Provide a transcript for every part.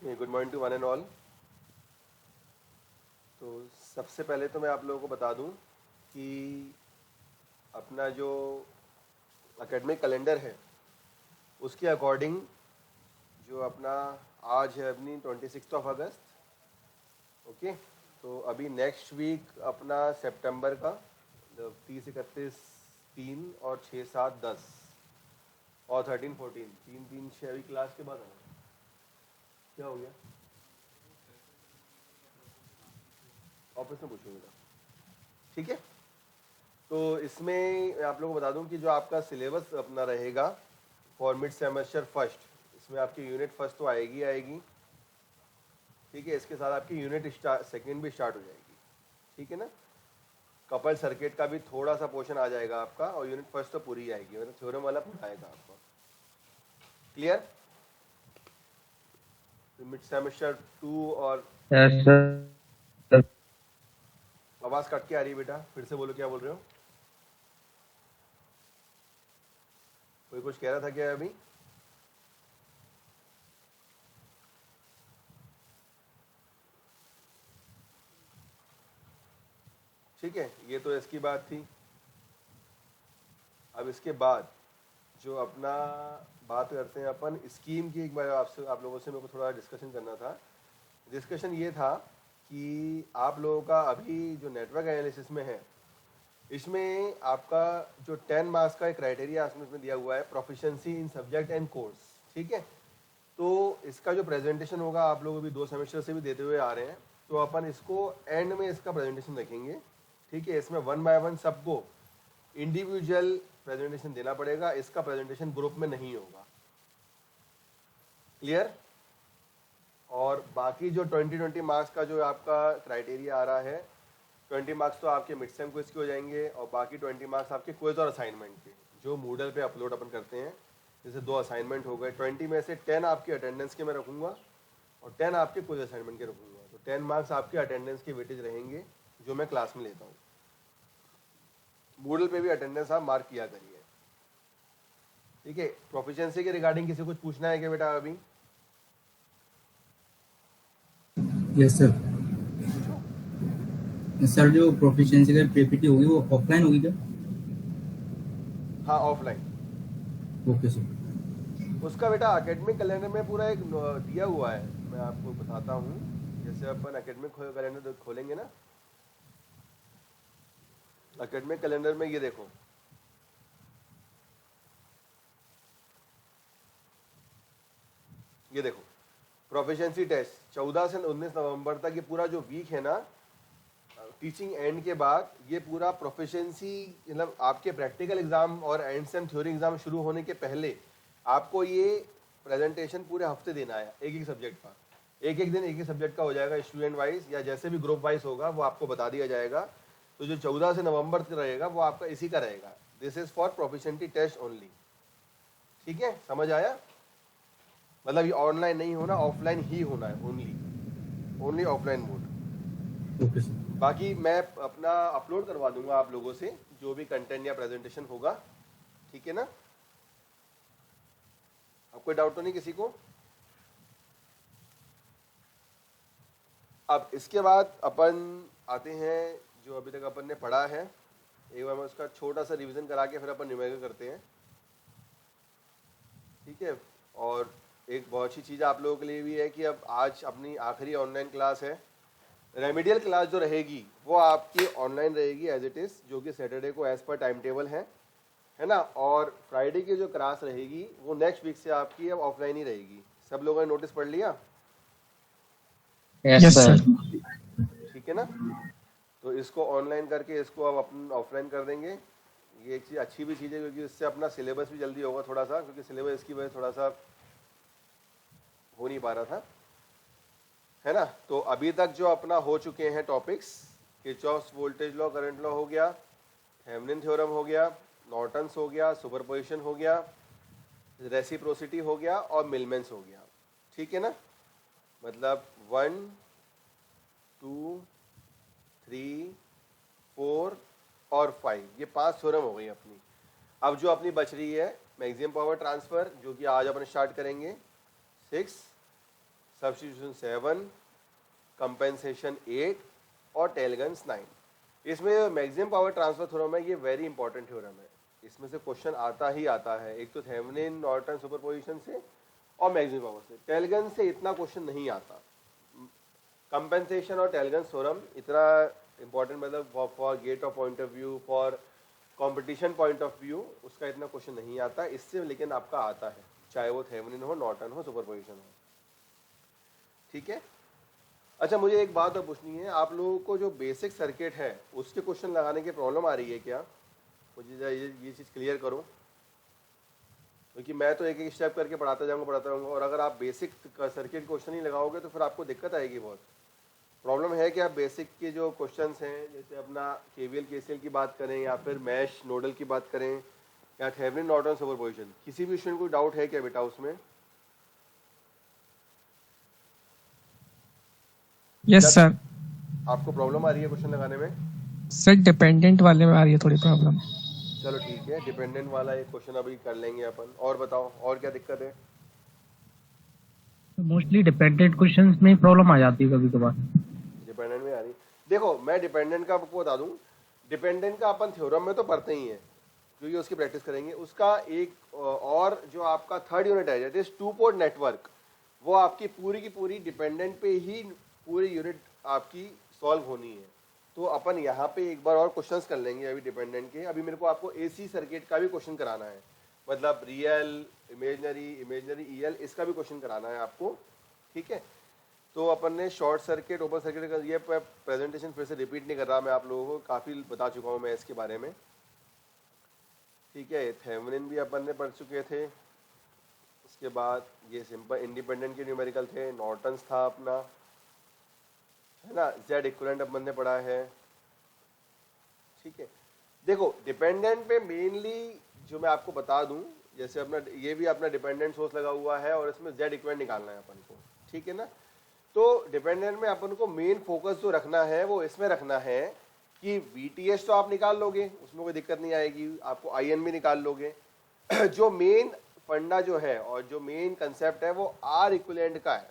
Good morning to one and all. तो सबसे पहले तो मैं आप लोगों को बता दूं कि अपना जो एकेडमिक कैलेंडर है उसके अकॉर्डिंग जो अपना आज है अपनी 26 अगस्त। ओके, तो अभी नेक्स्ट वीक अपना सितंबर का 30, 31, 3 और 6, 7, 10 और 13, 14, 3, 3, 6 अभी क्लास के बाद आना। क्या हो गया? ऑफिस में पूछूंगा। ठीक है, तो इसमें आप लोगों को बता दूं कि जो आपका सिलेबस अपना रहेगा फॉर मिड सेमेस्टर फर्स्ट, इसमें आपकी यूनिट फर्स्ट तो आएगी आएगी। ठीक है, इसके साथ आपकी यूनिट सेकंड भी स्टार्ट हो जाएगी। ठीक है ना, कपल सर्किट का भी थोड़ा सा पोर्शन आ जाएगा आपका, और यूनिट फर्स्ट तो पूरी आएगी, मतलब थ्योरम वाला पूरा आएगा आपका। क्लियर? मिड सेमेस्टर 2 और यस सर। आवाज़ कट के आ रही है बेटा, फिर से बोलो क्या बोल रहे हो? कोई कुछ कह रहा था क्या अभी? ठीक है, ये तो इसकी बात थी। अब इसके बाद जो अपना बात करते हैं अपन स्कीम की, एक बार आपसे आप लोगों से मेरे को थोड़ा डिस्कशन करना था। डिस्कशन ये था कि आप लोगों का अभी जो नेटवर्क एनालिसिस में है, इसमें आपका जो 10 मार्क्स का एक क्राइटेरिया इसमें दिया हुआ है, proficiency in subject and course. ठीक है, तो इसका जो प्रेजेंटेशन होगा, आप लोग अभी 2 सेमेस्टर से भी देते हुए आ रहे हैं, तो अपन इसको एंड में इसका प्रेजेंटेशन रखेंगे। ठीक है, इसमें 1 बाय 1 सबको इंडिविजुअल प्रेजेंटेशन देना पड़ेगा, इसका प्रेजेंटेशन ग्रुप में नहीं होगा। क्लियर? और बाकी जो 20 मार्क्स का जो आपका क्राइटेरिया आ रहा है, 20 मार्क्स तो आपके मिड सेम क्विज के हो जाएंगे, और बाकी 20 मार्क्स आपके क्विज और असाइनमेंट के, जो मूडल पे अपलोड अपन करते हैं। जैसे 2 असाइनमेंट हो गए, 20 में से 10 आपके अटेंडेंस के मैं रखूँगा और 10 आपके क्विज असाइनमेंट के रखूँगा। तो 10 मार्क्स आपके अटेंडेंस के वेटेज रहेंगे जो मैं क्लास में लेता हूँ। मूडल पे भी अटेंडेंस आप मार्क किया करिए। ठीक है, प्रोफिशिएंसी के रिगार्डिंग किसी कुछ पूछना है क्या बेटा अभी? Yes sir. पूछो। सर जो प्रोफिशिएंसी का पीपीटी होगी वो ऑफलाइन होगी क्या? हाँ, ऑफलाइन। Okay sir. उसका बेटा एकेडमिक कैलेंडर में पूरा एक दिया हुआ है, मैं आपको बताता हूँ। जैसे अपन एकेडमिक कैलेंडर खोलेंगे ना, एकेडमिक कैलेंडर में ये देखो, ये देखो प्रोफिशिएंसी टेस्ट 14 से 19 नवंबर तक, ये पूरा जो वीक है ना टीचिंग एंड के बाद, ये पूरा प्रोफिशिएंसी, मतलब आपके प्रैक्टिकल एग्जाम और एंड सेम थ्योरी एग्जाम शुरू होने के पहले आपको ये प्रेजेंटेशन पूरे हफ्ते देना है, एक एक सब्जेक्ट का। एक एक दिन एक एक सब्जेक्ट का हो जाएगा, स्टूडेंट वाइज या जैसे भी ग्रुप वाइज होगा वो आपको बता दिया जाएगा। तो जो 14 से नवंबर तक रहेगा वो आपका इसी का रहेगा। This is for proficiency test only. ठीक है, समझ आया? मतलब ये ऑनलाइन नहीं होना, ऑफलाइन ही होना है, only only offline mode. Okay sir. बाकी मैं अपना अपलोड करवा दूंगा आप लोगों से जो भी कंटेंट या प्रेजेंटेशन होगा। ठीक है ना, अब कोई डाउट तो नहीं किसी को? अब इसके बाद अपन आते हैं जो अभी तक अपन ने पढ़ा है, एक बार मैं उसका छोटा सा रिवीजन करा के फिर अपन न्यूमेरिकल करते हैं। ठीक है, और एक बहुत अच्छी चीज़ आप लोगों के लिए भी है कि अब आज अपनी आखिरी ऑनलाइन क्लास है। रेमेडियल क्लास जो रहेगी वो आपकी ऑनलाइन रहेगी एज इट इज़, जो कि सैटरडे को एज पर टाइम टेबल है ना। और फ्राइडे की जो क्लास रहेगी वो नेक्स्ट वीक से आपकी अब ऑफलाइन ही रहेगी। सब लोगों ने नोटिस पढ़ लिया? Yes sir. ठीक है ना, तो इसको ऑनलाइन करके इसको अब अपन ऑफलाइन कर देंगे। ये एक चीज़ अच्छी भी चीज़ है, क्योंकि इससे अपना सिलेबस भी जल्दी होगा थोड़ा सा, क्योंकि सिलेबस इसकी वजह थोड़ा सा हो नहीं पा रहा था, है ना। तो अभी तक जो अपना हो चुके हैं topics, Kirchhoff's voltage law, current law हो गया, थेवेनिन थ्योरम हो गया, नॉर्टन्स हो गया, सुपरपोजिशन हो गया, रेसिप्रोसिटी हो गया और मिलमेंस हो गया। ठीक है ना, मतलब 1, 2, 3, 4 और 5, ये 5 थ्योरम हो गई अपनी। अब जो अपनी बच रही है मैक्सिमम पावर ट्रांसफर, जो कि आज अपन स्टार्ट करेंगे, 6, सब्स्टिट्यूशन 7, कंपेंसेशन 8 और टेलगन्स 9। इसमें मैक्सिमम पावर ट्रांसफर थ्योरम है, ये वेरी इंपॉर्टेंट थ्योरम है। इसमें से क्वेश्चन आता ही आता है, एक तो थेवेनिन नॉर्टन सुपरपोजिशन से और मैक्सिमम पावर से। टेलगन से इतना क्वेश्चन नहीं आता। कंपेंसेशन और टेलगन थ्योरम इतना इंपॉर्टेंट, मतलब for GATE of point of view, for competition point of view उसका इतना क्वेश्चन नहीं आता इससे, लेकिन आपका आता है, चाहे वो थेवेनिन हो, नॉर्टन हो, सुपरपोजिशन हो। ठीक है। अच्छा, मुझे एक बात और पूछनी है, आप लोगों को जो बेसिक सर्किट है उसके क्वेश्चन लगाने की प्रॉब्लम आ रही है क्या? मुझे ये चीज़ क्लियर करो, क्योंकि मैं तो एक एक स्टेप करके पढ़ाता जाऊंगा, और अगर आप बेसिक सर्किट क्वेश्चन ही लगाओगे तो फिर आपको दिक्कत आएगी बहुत। प्रॉब्लम है कि आप बेसिक के जो क्वेश्चंस हैं, जैसे अपना केवीएल केसीएल की बात करें या फिर मैश नोडल की बात करें या थेवेनिन नॉर्टन सुपरपोजिशन, किसी भी स्टूडेंट को डाउट है क्या बेटा उसमें? Yes sir. आपको प्रॉब्लम आ रही है क्वेश्चन लगाने में? सर डिपेंडेंट वाले में आ रही है थोड़ी प्रॉब्लम। चलो ठीक है, डिपेंडेंट वाला एक क्वेश्चन अभी कर लेंगे अपन। और बताओ, और क्या दिक्कत है? मोस्टली डिपेंडेंट क्वेश्चंस में प्रॉब्लम आ जाती है कभी कभार। डिपेंडेंट में आ रही, देखो मैं डिपेंडेंट का आपको बता दूं, डिपेंडेंट का अपन थ्योरम में तो पढ़ते ही हैं क्योंकि उसकी प्रैक्टिस करेंगे। उसका एक और जो आपका थर्ड यूनिट है, that is two port network, वो आपकी पूरी की पूरी डिपेंडेंट पे ही पूरी यूनिट आपकी सॉल्व होनी है। तो अपन यहाँ पे एक बार और क्वेश्चंस कर लेंगे अभी डिपेंडेंट के। अभी मेरे को आपको एसी सर्किट का भी क्वेश्चन कराना है, मतलब रियल, इमेजनरी, इमेजनरी ईएल, इसका भी क्वेश्चन कराना है आपको। ठीक है, तो अपन ने शॉर्ट सर्किट, ओपन सर्किट का ये प्रेजेंटेशन फिर से रिपीट नहीं कर रहा मैं, आप लोगों को काफ़ी बता चुका हूँ मैं इसके बारे में। ठीक है, थेवेनिन भी अपन ने पढ़ चुके थे। उसके बाद ये सिंपल इंडिपेंडेंट के न्यूमेरिकल थे, नॉर्टन्स था अपना, है ना, जेड इक्विवेलेंट अपन ने पढ़ा है। ठीक है, देखो डिपेंडेंट पे मेनली जो मैं आपको बता दूं, जैसे अपना ये भी अपना डिपेंडेंट सोर्स लगा हुआ है और इसमें जेड इक्विवेलेंट निकालना है अपन को। ठीक है ना, तो डिपेंडेंट में अपन को मेन फोकस जो रखना है वो इसमें रखना है कि वीटीएस तो आप निकाल लोगे, उसमें कोई दिक्कत नहीं आएगी, आपको आईएन भी निकाल लोगे। जो मेन फंडा जो है और जो मेन कंसेप्ट है वो आर इक्विवेलेंट का है।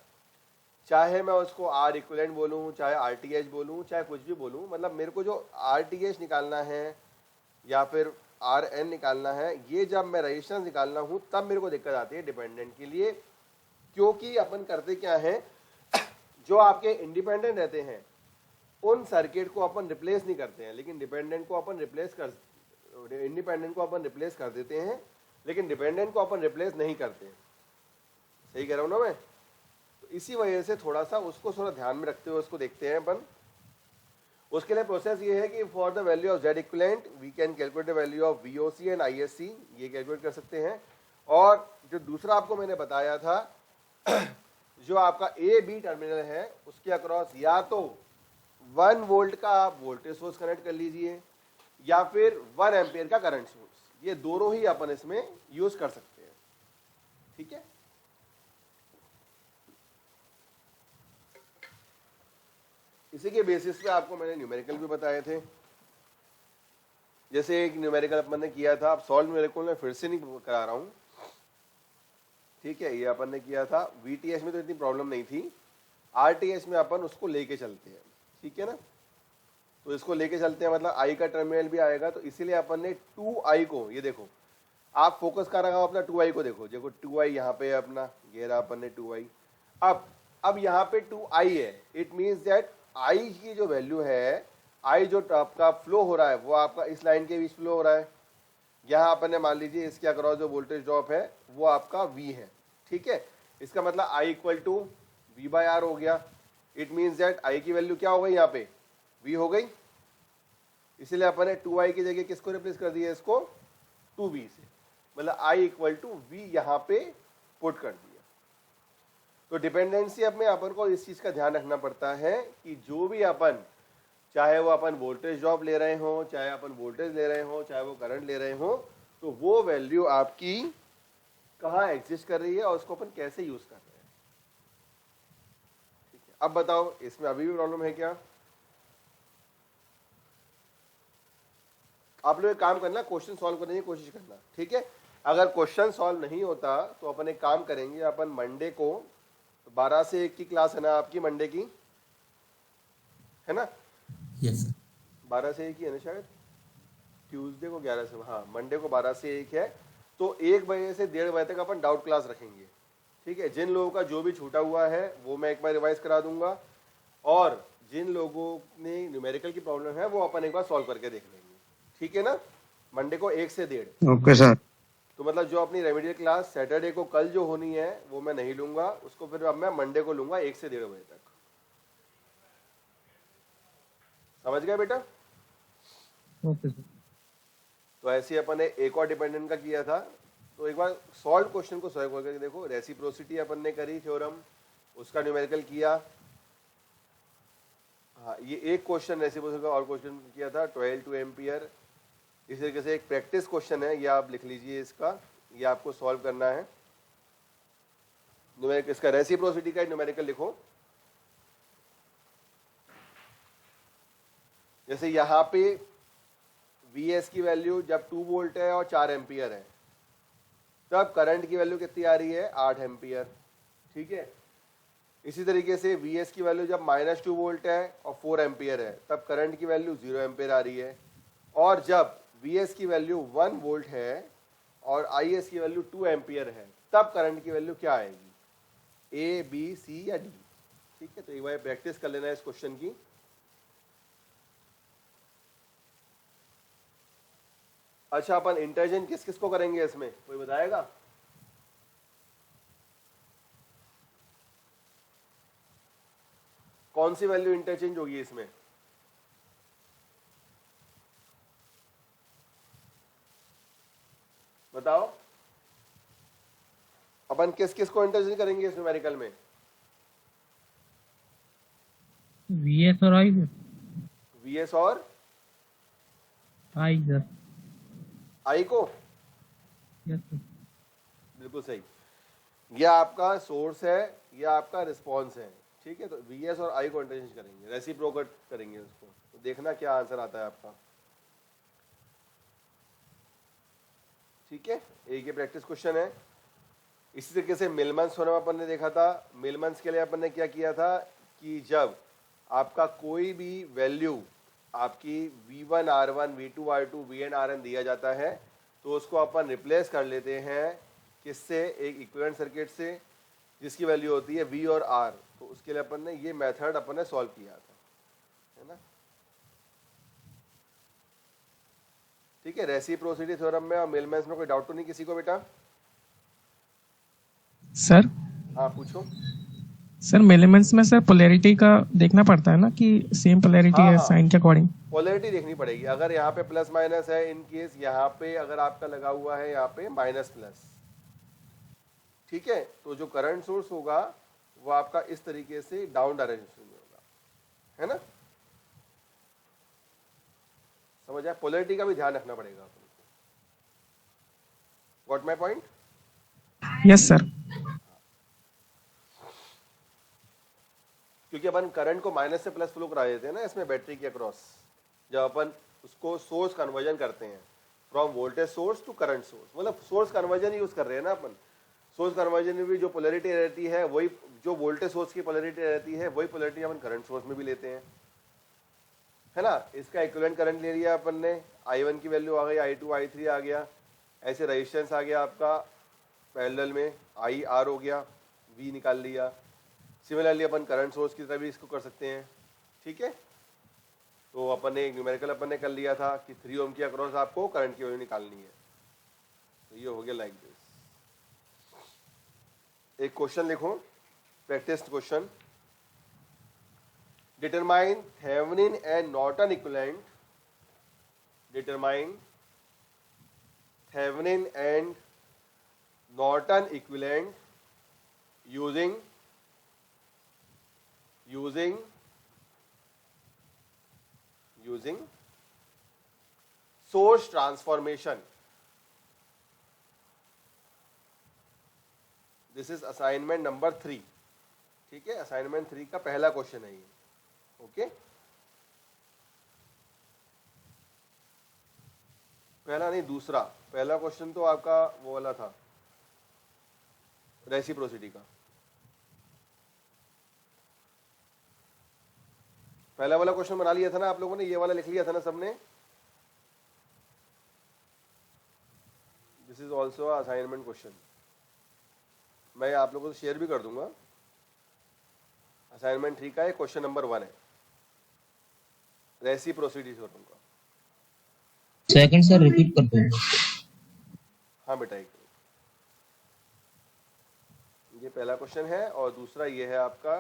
चाहे मैं उसको आर इक्विवेलेंट बोलूँ, चाहे आरटीएच बोलूँ, चाहे कुछ भी बोलूँ, मतलब मेरे को जो आरटीएच निकालना है या फिर आरएन निकालना है, ये जब मैं रजिस्टेंस निकालना हूँ तब मेरे को दिक्कत आती है डिपेंडेंट के लिए। क्योंकि अपन करते क्या है, जो आपके इंडिपेंडेंट रहते हैं उन सर्किट को अपन रिप्लेस नहीं करते हैं, लेकिन डिपेंडेंट को अपन रिप्लेस कर, इंडिपेंडेंट को अपन रिप्लेस कर देते हैं, लेकिन डिपेंडेंट को अपन रिप्लेस नहीं करते। सही कह रहा हूँ ना मैं? तो इसी वजह से थोड़ा सा उसको थोड़ा ध्यान में रखते हुए उसको देखते हैं अपन। उसके लिए प्रोसेस ये है कि for the value of Z equivalent we can calculate the value of VOC and ISC, ये कैलकुलेट कर सकते हैं। और जो दूसरा आपको मैंने बताया था, जो आपका ए बी टर्मिनल है उसके अक्रॉस या तो 1 वोल्ट का आप वोल्टेज सोर्स कनेक्ट कर लीजिए या फिर 1 एम्पियर का करंट सोर्स, ये दोनों ही अपन इसमें यूज कर सकते हैं। ठीक है, इसी के बेसिस पे आपको मैंने न्यूमेरिकल भी बताए थे। जैसे एक न्यूमेरिकल अपन ने किया था, अब सॉल्व न्यूमेरिकल मैं फिर से नहीं करा रहा हूँ। ठीक है, ये अपन ने किया था, वीटीएस में तो इतनी प्रॉब्लम नहीं थी, आरटीएस में अपन उसको लेके चलते हैं। ठीक है ना, तो इसको लेके चलते हैं, मतलब आई का टर्मिनल भी आएगा, तो इसीलिए अपन ने 2i को, ये देखो आप फोकस कर रहा हो अपना 2i को, देखो 2i यहाँ पे है अपना, घेरा अपन ने 2i। अब यहाँ पे 2i है, इट मीन्स दैट i की जो वैल्यू है, i जो आपका फ्लो हो रहा है वो आपका इस लाइन के बीच फ्लो हो रहा है। यहाँ अपन ने मान लीजिए इसके अक्रॉस जो वोल्टेज ड्रॉप है वो आपका v है। ठीक है, इसका मतलब i इक्वल टू v/r हो गया। इट मीन्स दैट i की वैल्यू क्या हो गई, यहाँ पे v हो गई, इसलिए अपन ने 2i की जगह किसको रिप्लेस कर दिया, इसको 2v से, मतलब i इक्वल टू v यहाँ पे पुट कर दिया। तो डिपेंडेंसी अब में अपन को इस चीज का ध्यान रखना पड़ता है कि जो भी अपन, चाहे वो अपन वोल्टेज ड्रॉप ले रहे हो, चाहे अपन वोल्टेज ले रहे हो, चाहे वो करंट ले रहे हो, तो वो वैल्यू आपकी कहाँ एग्जिस्ट कर रही है और उसको अपन कैसे यूज कर रहे हैं। ठीक है, अब बताओ इसमें अभी भी प्रॉब्लम है क्या? आप लोग एक काम करना, क्वेश्चन सॉल्व करने की कोशिश करना। ठीक है, अगर क्वेश्चन सॉल्व नहीं होता तो अपन एक काम करेंगे, अपन मंडे को तो 12 से 1 की क्लास है ना आपकी मंडे की, है ना? Yes sir. 12 से 1 ही है ना शायद, ट्यूसडे को 11 से, हाँ मंडे को 12 से 1 है। तो 1 बजे से 1:30 बजे तक अपन डाउट क्लास रखेंगे, ठीक है? जिन लोगों का जो भी छूटा हुआ है वो मैं एक बार रिवाइज करा दूंगा, और जिन लोगों ने न्यूमेरिकल की प्रॉब्लम है वो अपन एक बार सॉल्व करके देख लेंगे, ठीक है ना? मंडे को 1 से 1:30। Okay sir. तो मतलब जो अपनी रेमेडियल क्लास सैटरडे को कल जो होनी है वो मैं नहीं लूंगा, उसको फिर अब मैं मंडे को लूंगा 1 से 1:30 बजे तक। समझ गए बेटा? Okay sir. तो ऐसे ही अपन ने एक और डिपेंडेंट का किया था, तो एक बार सॉल्व क्वेश्चन को सॉल्व करके देखो। रेसिप्रोसिटी अपन ने करी थ्योरम, उसका न्यूमेरिकल किया। हाँ, ये एक क्वेश्चन रेसिप्रोसिटी का और क्वेश्चन किया था 12 एम्पियर। इस तरीके से एक प्रैक्टिस क्वेश्चन है, ये आप लिख लीजिए इसका, ये आपको सॉल्व करना है। न्यूमेरिकल, इसका रेसिप्रोसिटी का न्यूमेरिकल लिखो। जैसे यहाँ पे Vs की वैल्यू जब 2 वोल्ट है और 4 एम्पियर है, तब करंट की वैल्यू कितनी आ रही है? 8 एम्पियर, ठीक है? इसी तरीके से Vs की वैल्यू जब -2 वोल्ट है और 4 एम्पियर है, तब करंट की वैल्यू 0 एम्पियर आ रही है। और जब Vs की वैल्यू 1 वोल्ट है और Is की वैल्यू 2 एम्पियर है, तब करंट की वैल्यू क्या आएगी? A, B, C या D? ठीक है, तो एक बार प्रैक्टिस कर लेना है इस क्वेश्चन की। अच्छा, अपन इंटरचेंज किस किस को करेंगे इसमें, कोई बताएगा? कौन सी वैल्यू इंटरचेंज होगी इसमें? बताओ, अपन किस किस को इंटरचेंज करेंगे इस न्यूमेरिकल में? VS और I सर। Vs और I सर। I को? Yes sir. बिल्कुल सही। यह आपका सोर्स है, यह आपका रिस्पॉन्स है, ठीक है? तो Vs और I को इंटरचेंज करेंगे, रेसिप्रोकेट करेंगे उसको। तो देखना क्या आंसर आता है आपका, ठीक है? एक ये प्रैक्टिस क्वेश्चन है। इसी तरीके से मिलमन्स थ्योरम अपन ने देखा था। मिलमन्स के लिए अपन ने क्या किया था कि जब आपका कोई भी वैल्यू आपकी V1 R1 V2 R2 Vn Rn दिया जाता है, तो उसको अपन रिप्लेस कर लेते हैं किससे? एक इक्विवेलेंट सर्किट से, जिसकी वैल्यू होती है V और R। तो उसके लिए अपन ने ये मेथड अपन ने सॉल्व किया था, है ना? ठीक है, रेसिप्रोसिटी थ्योरम में और मिलमन्स में कोई डाउट तो नहीं किसी को बेटा? सर हाँ पूछो। सर एलिमेंट्स में सर पोलैरिटी का देखना पड़ता है ना कि सेम पोलैरिटी हाँ है हाँ, साइन के अकॉर्डिंग। पोलैरिटी देखनी पड़ेगी। अगर यहाँ पे प्लस माइनस है, इन केस यहाँ पे अगर आपका लगा हुआ है यहाँ पे माइनस प्लस, ठीक है, तो जो करंट सोर्स होगा वो आपका इस तरीके से डाउन डायरेक्शन में होगा, है ना? समझ आया? पोलैरिटी का भी ध्यान रखना पड़ेगा अपन को। What my point? Yes sir. क्योंकि अपन करंट को माइनस से प्लस फ्लो करा देते हैं ना इसमें बैटरी के अक्रॉस, जब अपन उसको सोर्स कन्वर्जन करते हैं from voltage source to current source, मतलब सोर्स कन्वर्जन यूज कर रहे हैं ना अपन। सोर्स कन्वर्जन में भी जो पोलैरिटी रहती है वही, जो वोल्टेज सोर्स की पोलैरिटी रहती है वही पोलैरिटी अपन करंट सोर्स में भी लेते हैं, है ना? इसका इक्विवेलेंट करंट ले लिया अपन ने, I1 की वैल्यू आ गई, I2 I3 आ गया, ऐसे रेजिस्टेंस आ गया आपका पैरेलल में, IR हो गया, V निकाल लिया। सिमिलरली अपन करंट सोर्स की तरह भी इसको कर सकते हैं, ठीक है? तो अपन ने न्यूमेरिकल अपन ने कर लिया था कि 3 ओम के अक्रॉस आपको करंट की वैल्यू निकालनी है। तो ये हो गया लाइक दिस। एक क्वेश्चन लिखो, practice question. Determine Thevenin and Norton equivalent, determine Thevenin and Norton equivalent using source transformation. This is assignment number 3, ठीक है? असाइनमेंट 3 का पहला क्वेश्चन है ये, ओके? पहला नहीं, दूसरा। पहला क्वेश्चन तो आपका वो वाला था रेसिप्रोसिटी का, पहला वाला क्वेश्चन बना लिया था ना आप लोगों ने, ये वाला लिख लिया था ना सबने? This is also assignment question, मैं आप लोगों को शेयर भी कर दूंगा। असाइनमेंट 3 का है, क्वेश्चन नंबर 1 है, रेसिप्रोसिटी थ्योरम का। सेकंड सर रिपीट कर दो। हाँ बेटा, एक ये पहला क्वेश्चन है और दूसरा ये है आपका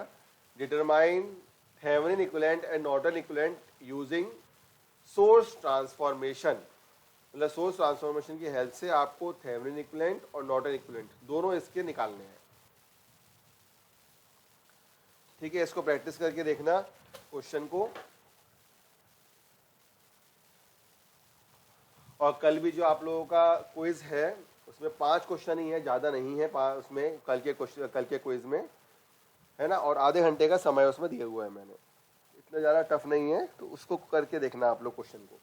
determine Thevenin equivalent and Norton equivalent using source transformation. मतलब सोर्स ट्रांसफॉर्मेशन की हेल्प से आपको थेवेनिन इक्विवेलेंट और नॉर्टन इक्विवेलेंट दोनों इसके निकालने हैं। ठीक है, इसको प्रैक्टिस करके देखना क्वेश्चन को। और कल भी जो आप लोगों का क्विज है उसमें 5 क्वेश्चन ही है, ज़्यादा नहीं है उसमें कल के क्विज में, है ना। और आधे घंटे का समय उसमें दिया हुआ है मैंने, इतना ज़्यादा टफ नहीं है, तो उसको करके देखना आप लोग क्वेश्चन को।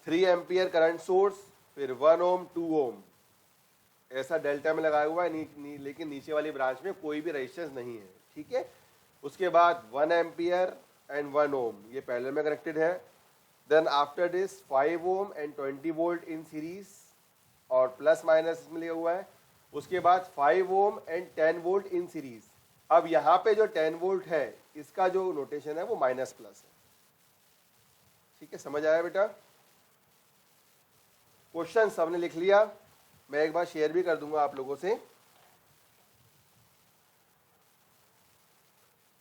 थ्री एम्पियर करंट सोर्स, फिर 1 ओम 2 ओम ऐसा डेल्टा में लगाया हुआ है, लेकिन नीचे वाली ब्रांच में कोई भी रेजिस्टेंस नहीं है। ठीक है, उसके बाद 1 एम्पियर एंड 1 ओम ये पैरेलल में कनेक्टेड है। Then after this 5 ohm and 20 volt in series और प्लस माइनस इसमें लिया हुआ है। उसके बाद 5 ohm and 10 volt in series. अब यहाँ पे जो 10 वोल्ट है इसका जो नोटेशन है वो माइनस प्लस है। ठीक है, समझ आया बेटा? क्वेश्चन सबने लिख लिया, मैं एक बार शेयर भी कर दूंगा आप लोगों से।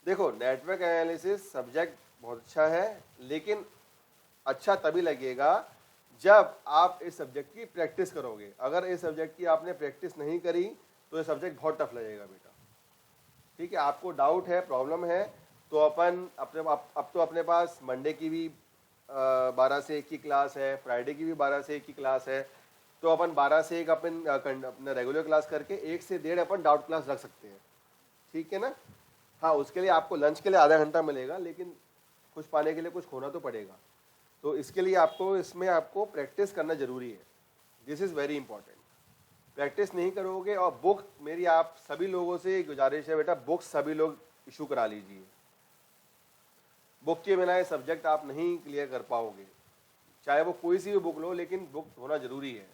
देखो, नेटवर्क एनालिसिस सब्जेक्ट बहुत अच्छा है, लेकिन अच्छा तभी लगेगा जब आप इस सब्जेक्ट की प्रैक्टिस करोगे। अगर इस सब्जेक्ट की आपने प्रैक्टिस नहीं करी तो ये सब्जेक्ट बहुत टफ लगेगा बेटा। ठीक है, आपको डाउट है, प्रॉब्लम है, तो अपन अब तो अपने पास मंडे की भी 12 से 1 की क्लास है, फ्राइडे की भी 12 से 1 की क्लास है, तो अपन 12 से 1 अपना रेगुलर क्लास करके 1 से 1.5 अपन डाउट क्लास रख सकते हैं। ठीक है ना? हाँ, उसके लिए आपको लंच के लिए आधा घंटा मिलेगा, लेकिन कुछ पाने के लिए कुछ खोना तो पड़ेगा। तो इसके लिए इसमें आपको प्रैक्टिस करना जरूरी है। This is very important. Practice नहीं करोगे, और बुक मेरी आप सभी लोगों से गुजारिश है बेटा, बुक सभी लोग इशू करा लीजिए। बुक के बिना ये सब्जेक्ट आप नहीं क्लियर कर पाओगे, चाहे वो कोई सी भी बुक लो, लेकिन बुक होना जरूरी है।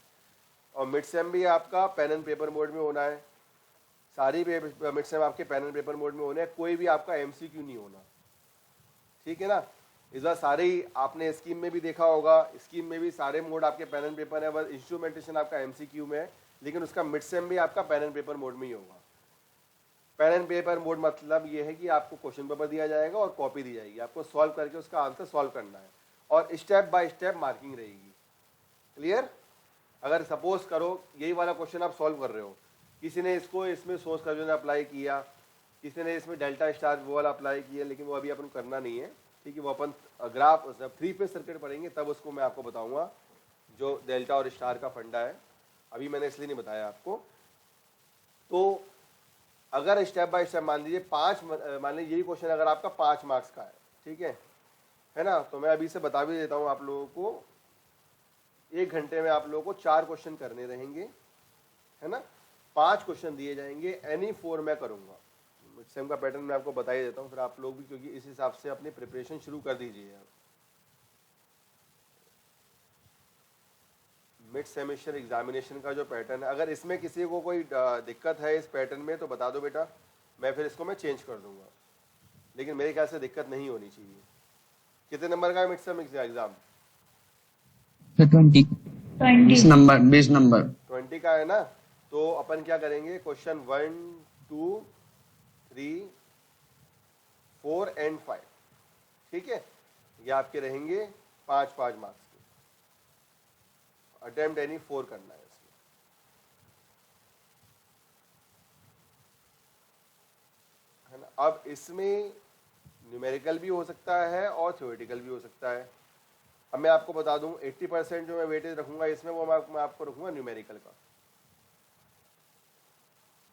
और मिड सेम भी आपका पेन एंड पेपर मोड में होना है, सारी मिड सेम आपके पेन एंड पेपर मोड में होने हैं, कोई भी आपका MCQ नहीं होना। ठीक है ना? इस बार सारे ही आपने स्कीम में भी देखा होगा, स्कीम में भी सारे मोड आपके पेन एंड पेपर है, बस इंस्ट्रूमेंटेशन आपका MCQ में है, लेकिन उसका मिड सेम भी आपका पेन एंड पेपर मोड में ही होगा। पेन एंड पेपर मोड मतलब ये है कि आपको क्वेश्चन पेपर दिया जाएगा और कॉपी दी जाएगी, आपको सॉल्व करके उसका आंसर सॉल्व करना है, और स्टेप बाय स्टेप मार्किंग रहेगी। क्लियर? अगर सपोज करो यही वाला क्वेश्चन आप सॉल्व कर रहे हो, किसी ने इसको इसमें सोर्स कंजन अप्लाई किया, किसी ने इसमें डेल्टा स्टार वो वाला अप्लाई किया, लेकिन वो अभी अपन करना नहीं है। ठीक है, वो अपन ग्राफ जब 3 फेज सर्किट पढ़ेंगे तब उसको मैं आपको बताऊंगा, जो डेल्टा और स्टार का फंडा है, अभी मैंने इसलिए नहीं बताया आपको। तो अगर स्टेप बाय स्टेप मान लीजिए मान लीजिए यही क्वेश्चन अगर आपका 5 मार्क्स का है, ठीक है ना, तो मैं अभी से बता भी देता हूँ आप लोगों को, 1 घंटे में आप लोगों को 4 क्वेश्चन करने रहेंगे, है ना। 5 क्वेश्चन दिए जाएंगे, एनी 4 मैं करूँगा। मिड सेम का पैटर्न मैं आपको बता ही देता हूँ, फिर आप लोग भी क्योंकि इस हिसाब से अपनी प्रिपरेशन शुरू कर दीजिए। मिड सेमेस्टर एग्जामिनेशन का जो पैटर्न है, अगर इसमें किसी को कोई दिक्कत है इस पैटर्न में तो बता दो बेटा, मैं फिर इसको मैं चेंज कर दूंगा, लेकिन मेरे ख्याल से दिक्कत नहीं होनी चाहिए। कितने नंबर का है मिड सेम एग्जाम? 20 नंबर 20 का है ना। तो अपन क्या करेंगे, क्वेश्चन 1 2 3 4 एंड 5, ठीक है, ये आपके रहेंगे 5-5 मार्क्स के। अटेम्प्ट एनी 4 करना है इसमें, है ना। अब इसमें न्यूमेरिकल भी हो सकता है और थ्योरेटिकल भी हो सकता है। अब मैं आपको बता दूं 80% जो मैं वेटेज रखूंगा इसमें, वो मैं आपको रखूंगा न्यूमेरिकल का,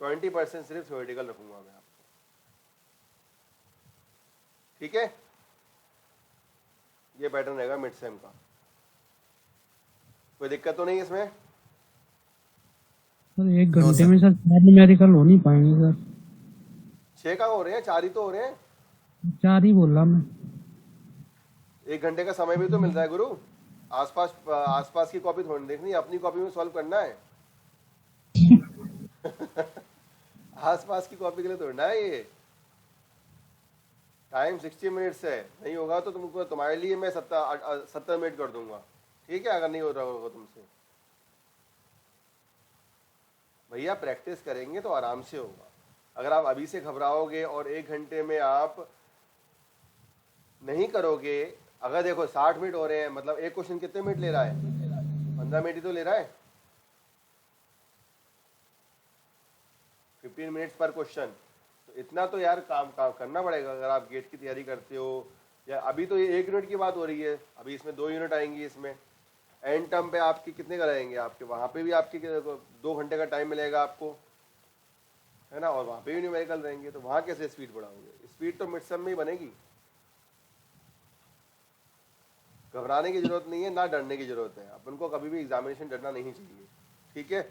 20% सिर्फ थ्योरेटिकल रखूंगा मैं आपको। ठीक है, ये पैटर्न रहेगा मिड सेम का। कोई दिक्कत तो नहीं इसमें? सर 1 घंटे में सर 4 न्यूमेरिकल हो नहीं पाएंगे सर। 6 कहाँ हो रहे हैं, 4 ही तो हो रहे हैं। 4 ही बोल रहा मैं। 1 घंटे का समय भी तो मिल रहा है गुरु। आसपास की कॉपी थोड़ी देखनी है, अपनी कॉपी में सॉल्व करना है। आसपास की कॉपी के लिए थोड़ी ना है ये। टाइम 60 मिनट्स है, नहीं होगा तो तुमको, तुम्हारे लिए मैं 70 मिनट कर दूंगा, ठीक है, अगर नहीं हो रहा होगा तुमसे। भैया प्रैक्टिस करेंगे तो आराम से होगा। अगर आप अभी से घबराओगे और 1 घंटे में आप नहीं करोगे, अगर देखो 60 मिनट हो रहे हैं, मतलब एक क्वेश्चन कितने मिनट ले रहा है, 15 मिनट ही तो ले रहा है, 15 मिनट्स पर क्वेश्चन। तो इतना तो यार काम करना पड़ेगा अगर आप गेट की तैयारी करते हो। या अभी तो ये 1 यूनिट की बात हो रही है, अभी इसमें 2 यूनिट आएंगी। इसमें एंड टर्म पे आपके कितने कराएंगे, आपके वहाँ पे भी आपके 2 घंटे का टाइम मिलेगा आपको, है ना, और वहाँ पे भी न्यूमेरिकल रहेंगे, तो वहाँ कैसे स्पीड बढ़ाओगे? स्पीड तो मिड सम में ही बनेगी। घबराने की जरूरत नहीं है, ना डरने की जरूरत है। अपन को कभी भी एग्जामिनेशन डरना नहीं चाहिए, ठीक है।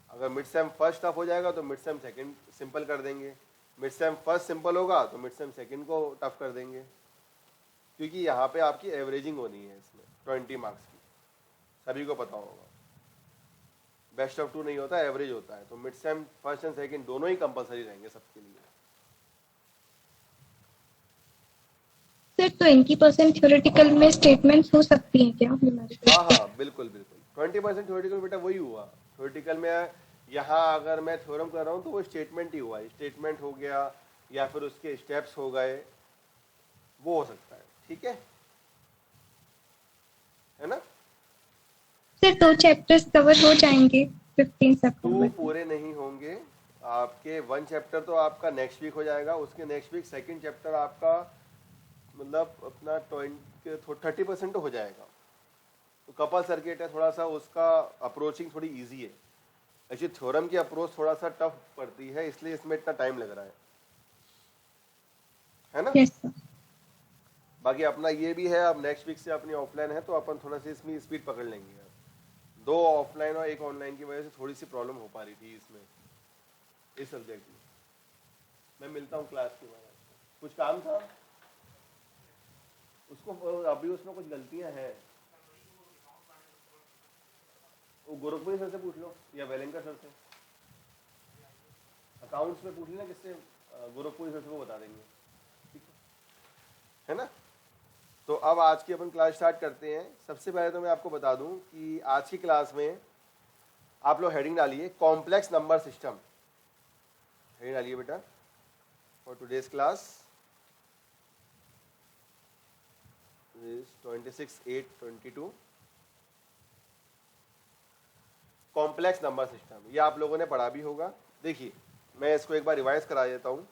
अगर मिड सेम फर्स्ट टफ हो जाएगा तो मिड सेम सेकंड सिंपल कर देंगे, मिड सेम फर्स्ट सिंपल होगा तो मिड सेम सेकंड को टफ कर देंगे, क्योंकि यहाँ पे आपकी एवरेजिंग होनी है इसमें 20 मार्क्स की, सभी को पता होगा। बेस्ट ऑफ 2 नहीं होता, एवरेज होता है। तो mid sem first and second दोनों ही कंपलसरी रहेंगे सबके लिए। सर 20% थ्योरेटिकल में स्टेटमेंट्स हो सकती हैं क्या? हाँ हाँ बिल्कुल बिल्कुल, 20% थ्योरेटिकल बेटा वही हुआ। थ्योरेटिकल में यहाँ अगर मैं थ्योरम कर रहा हूँ तो वो स्टेटमेंट ही हुआ, स्टेटमेंट हो गया या फिर उसके स्टेप्स हो गए, वो हो सकता है, ठीक है ना। सर 2 चैप्टर्स कवर हो जाएंगे 15 2 सितंबर। पूरे नहीं होंगे आपके। 1 चैप्टर तो आपका नेक्स्ट वीक हो जाएगा, उसके नेक्स्ट वीक 2nd चैप्टर आपका मतलब अपना 30% तो हो जाएगा। तो कपल सर्किट है, थोड़ा सा उसका अप्रोचिंग थोड़ी इजी है। एक्चुअली थ्योरम की अप्रोच थोड़ा सा टफ पड़ती है, इसलिए इसमें इतना टाइम लग रहा है ना। Yes sir. बाकी अपना ये भी है, अब नेक्स्ट वीक से अपनी ऑफलाइन है तो अपन थोड़ा सा इसमें स्पीड पकड़ लेंगे। 2 ऑफलाइन और 1 ऑनलाइन की वजह से थोड़ी सी प्रॉब्लम हो पा रही थी इसमें, इस सब्जेक्ट में। मैं मिलता हूँ क्लास के बाद, कुछ काम था उसको, अभी उसमें कुछ गलतियां हैं, वो गोरखपुरी सर से पूछ लो या वेलेंकर सर से। अकाउंट्स में पूछ लेना किससे, गोरखपुरी सर से, वो बता देंगे, ठीक है ना। तो अब आज की अपन क्लास स्टार्ट करते हैं। सबसे पहले तो मैं आपको बता दूं कि आज की क्लास में आप लोग हेडिंग डालिए कॉम्प्लेक्स नंबर सिस्टम। हेडिंग डालिए बेटा for today's class 26/8/22 complex number system. ये आप लोगों ने पढ़ा भी होगा। देखिए मैं इसको एक बार रिवाइज करा देता हूँ।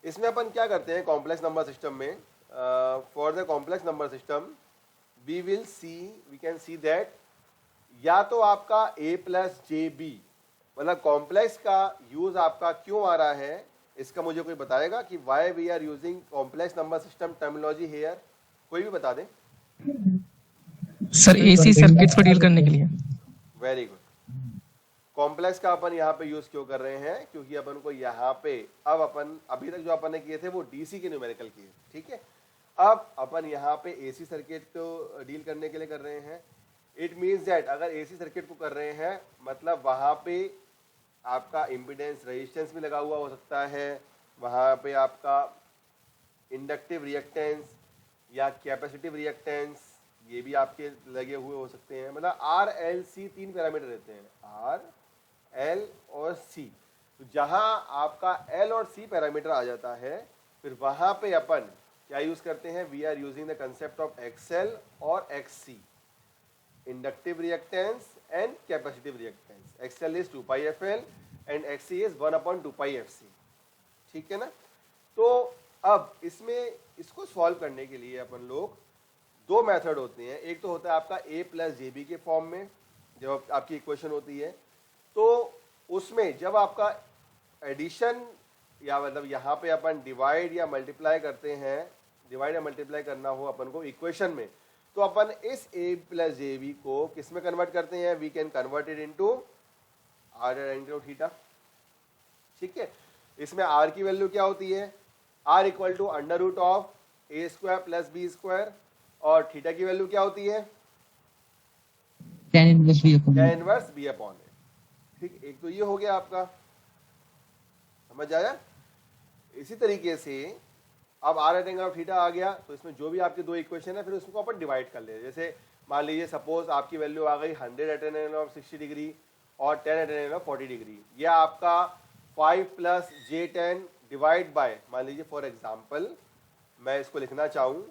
इसमें अपन क्या करते हैं कॉम्प्लेक्स नंबर सिस्टम में, for the complex number system we can see that या तो आपका a + jb, मतलब कॉम्प्लेक्स का यूज आपका क्यों आ रहा है, इसका मुझे कोई बताएगा कि why we are using complex number system terminology here, कोई भी बता दे। सर एसी सर्किट्स को डील करने के लिए। Very good. कॉम्प्लेक्स का अपन यहाँ पे यूज क्यों कर रहे हैं, क्योंकि अपन को यहाँ पे अब अपन अभी तक जो अपन ने किए थे वो डीसी के न्यूमेरिकल किए, ठीक है। अब अपन यहाँ पे एसी सर्किट को डील करने के लिए कर रहे हैं। इट मीन्स दैट अगर एसी सर्किट को कर रहे हैं मतलब वहाँ पे आपका इम्पीडेंस रेजिस्टेंस भी लगा हुआ हो सकता है, वहाँ पे आपका इंडक्टिव रिएक्टेंस या कैपेसिटिव रिएक्टेंस ये भी आपके लगे हुए हो सकते हैं। मतलब आर एल सी 3 पैरामीटर रहते हैं, आर एल और सी। तो जहाँ आपका एल और सी पैरामीटर आ जाता है फिर वहाँ पे अपन क्या यूज़ करते हैं, we are using the concept of XL और XC, inductive reactance and capacitive reactance. XL is 2πfl and XC is 1/2πfc, ठीक है ना। तो अब इसमें इसको सॉल्व करने के लिए अपन लोग 2 मेथड होते हैं। एक तो होता है आपका a + jb के फॉर्म में, जब आपकी इक्वेशन होती है तो उसमें जब आपका एडिशन या मतलब यहाँ पे अपन डिवाइड या मल्टीप्लाई करते हैं, डिवाइड या मल्टीप्लाई करना हो अपन को इक्वेशन में, तो अपन इस a प्लस जे बी को किस में कन्वर्ट करते हैं, we can convert it into R angle of theta. ठीक है, इसमें r की वैल्यू क्या होती है, r equal to under root of A square plus B square, और थीटा की वैल्यू क्या होती है, tan इनवर्स भी अपन tan inverse B upon A. ठीक, एक तो ये हो गया आपका, समझ आया। इसी तरीके से अब R at angle of theta आ गया, तो इसमें जो भी आपके दो इक्वेशन है फिर उसको अपन डिवाइड कर ले। जैसे मान लीजिए सपोज आपकी वैल्यू आ गई 100 at an angle of 60 degree और 10 at an angle of 40 degree, यह आपका 5 प्लस जे 10 डिवाइड बाय, मान लीजिए फॉर एग्जांपल मैं इसको लिखना चाहूँ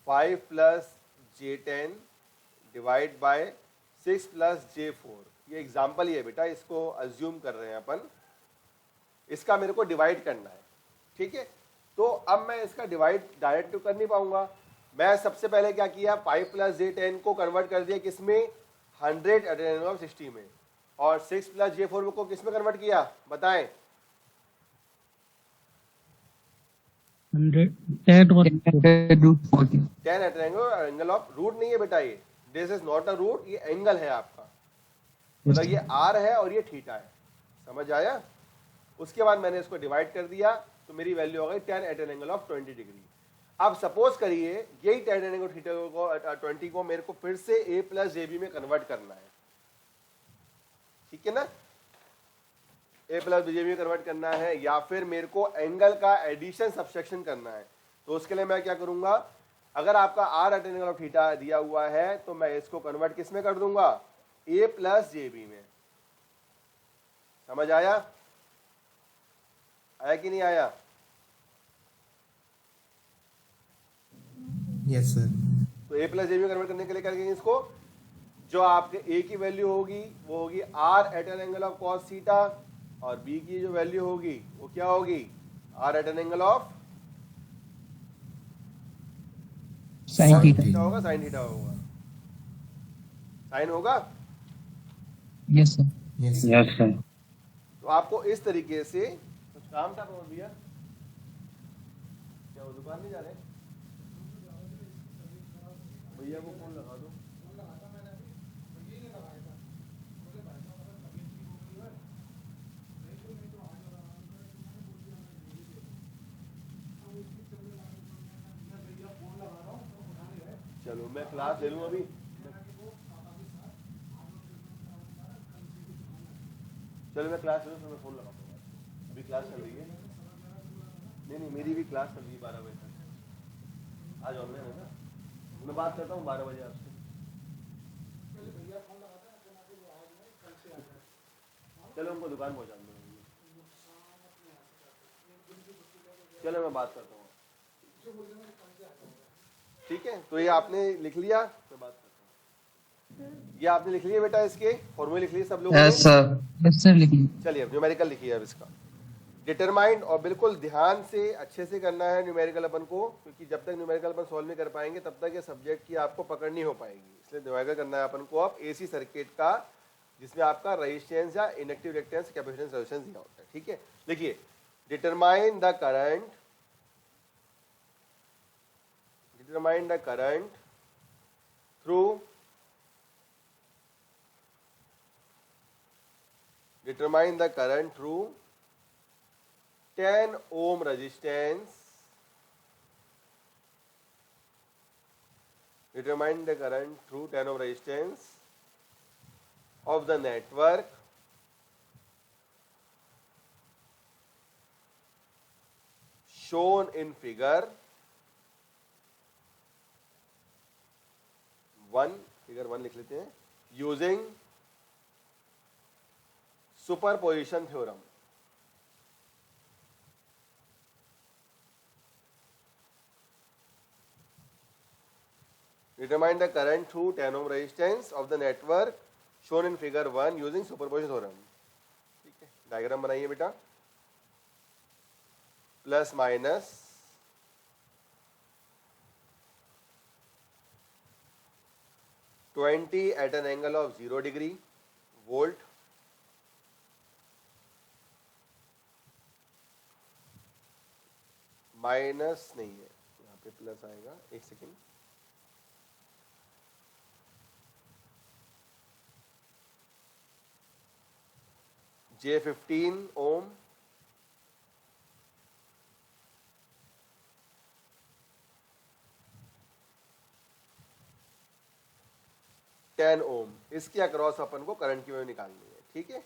5 plus j 10 divide by 6 plus j 4, ये एग्जाम्पल ही है बेटा, इसको अज्यूम कर रहे हैं अपन, इसका मेरे को डिवाइड करना है। ठीक है, तो अब मैं इसका डिवाइड डायरेक्ट तो कर नहीं पाऊंगा, मैं सबसे पहले क्या किया, 5 प्लस जे 10 को कन्वर्ट कर दिया किसमें, 100 एट एन एंगल ऑफ 60 में, और 6 प्लस जे 4 को किस में कन्वर्ट किया बताएं, 100 10 और √40 10 एट एंगल ऑफ, रूट नहीं है बेटा ये, this is not a root, ये एंगल है आपका, मतलब ये आर है और ये थीटा है, समझ आया। उसके बाद मैंने इसको डिवाइड कर दिया, तो मेरी वैल्यू हो गई 10 at an angle of 20 degree. अब सपोज करिए यही 10 एट एंगल थीटा को 20 को मेरे को फिर से a प्लस जे बी में कन्वर्ट करना है, ठीक है ना, a प्लस जे बी में कन्वर्ट करना है, या फिर मेरे को एंगल का एडिशन सब्सट्रैक्शन करना है। तो उसके लिए मैं क्या करूंगा, अगर आपका r at an angle of theta दिया हुआ है तो मैं इसको कन्वर्ट किस में कर दूंगा, a प्लस जे बी में, समझ आया, आया कि नहीं आया। Yes sir. तो a plus J B convert करने के लिए क्या करेंगे, इसको जो आपके a की वैल्यू होगी वो होगी r at an angle of cos theta, और b की जो वैल्यू होगी वो क्या होगी, r at an angle of sin theta. Theta होगा, sin थीटा होगा, sin होगा। Yes sir. Yes sir. तो आपको इस तरीके से कुछ काम था प्रमोद भैया, क्या वो दुकान नहीं जा रहे, भैया को फोन लगा दो। चलो मैं क्लास ले लूँ अभी, चलो मैं क्लास ले लूँ, तो मैं फोन लगाऊंगा, अभी क्लास चल रही है। नहीं मेरी भी क्लास चल रही है 12 बजे तक, आज ऑनलाइन है ना, मैं बात करता हूँ 12 बजे आपसे। चलो हमको दुकान पहुँचा दो, चलो मैं बात करता हूँ, ठीक है। तो ये आपने लिख लिया, मैं बात करता हूँ, ये आपने लिख लिया बेटा, इसके फॉर्मूले लिख लिए सब लोगों ने। यस सर लिखिए। चलिए अब न्यूमेरिकल लिखिए अब इसका, डिटरमाइंड, और बिल्कुल ध्यान से अच्छे से करना है न्यूमेरिकल अपन को, क्योंकि जब तक न्यूमेरिकल अपन सॉल्व नहीं कर पाएंगे तब तक ये सब्जेक्ट की आपको पकड़ नहीं हो पाएगी, इसलिए न्यूमेरिकल करना है अपन को अब एसी सर्किट का, जिसमें आपका रेजिस्टेंस या इंडक्टिव रिएक्टेंस कैपेसिटेंस रेजिस्टेंस दिया होता है। ठीक है, लिखिए determine the current, determine the current through determine the current through 10 ohm resistance, determine the current through 10 ohm resistance of the network shown in figure 1, figure 1 लिख लेते हैं, using superposition theorem. Determine the current through 10 ohm resistance of the network shown in figure 1 using superposition theorem. ठीक है, diagram बनाइए बेटा, plus minus 20 at an angle of 0 degree volt, minus नहीं है यहाँ पे प्लस आएगा, एक सेकेंड, J15 ओम, टेन ओम, इसके अक्रॉस अपन को करंट की वैल्यू निकालनी है। ठीक है,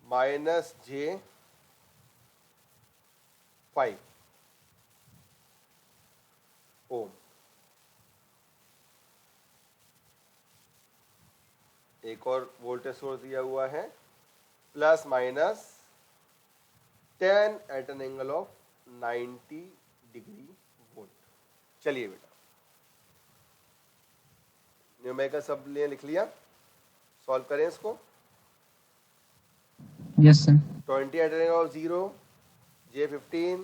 -J5 ओम, एक और वोल्टेज सोर्स दिया हुआ है, plus minus 10 at an angle of 90 degree volt. चलिए बेटा, न्यूमेरिकल सब लिए लिख लिया, सॉल्व करें इसको। Yes sir. 20 at an angle of 0, J15,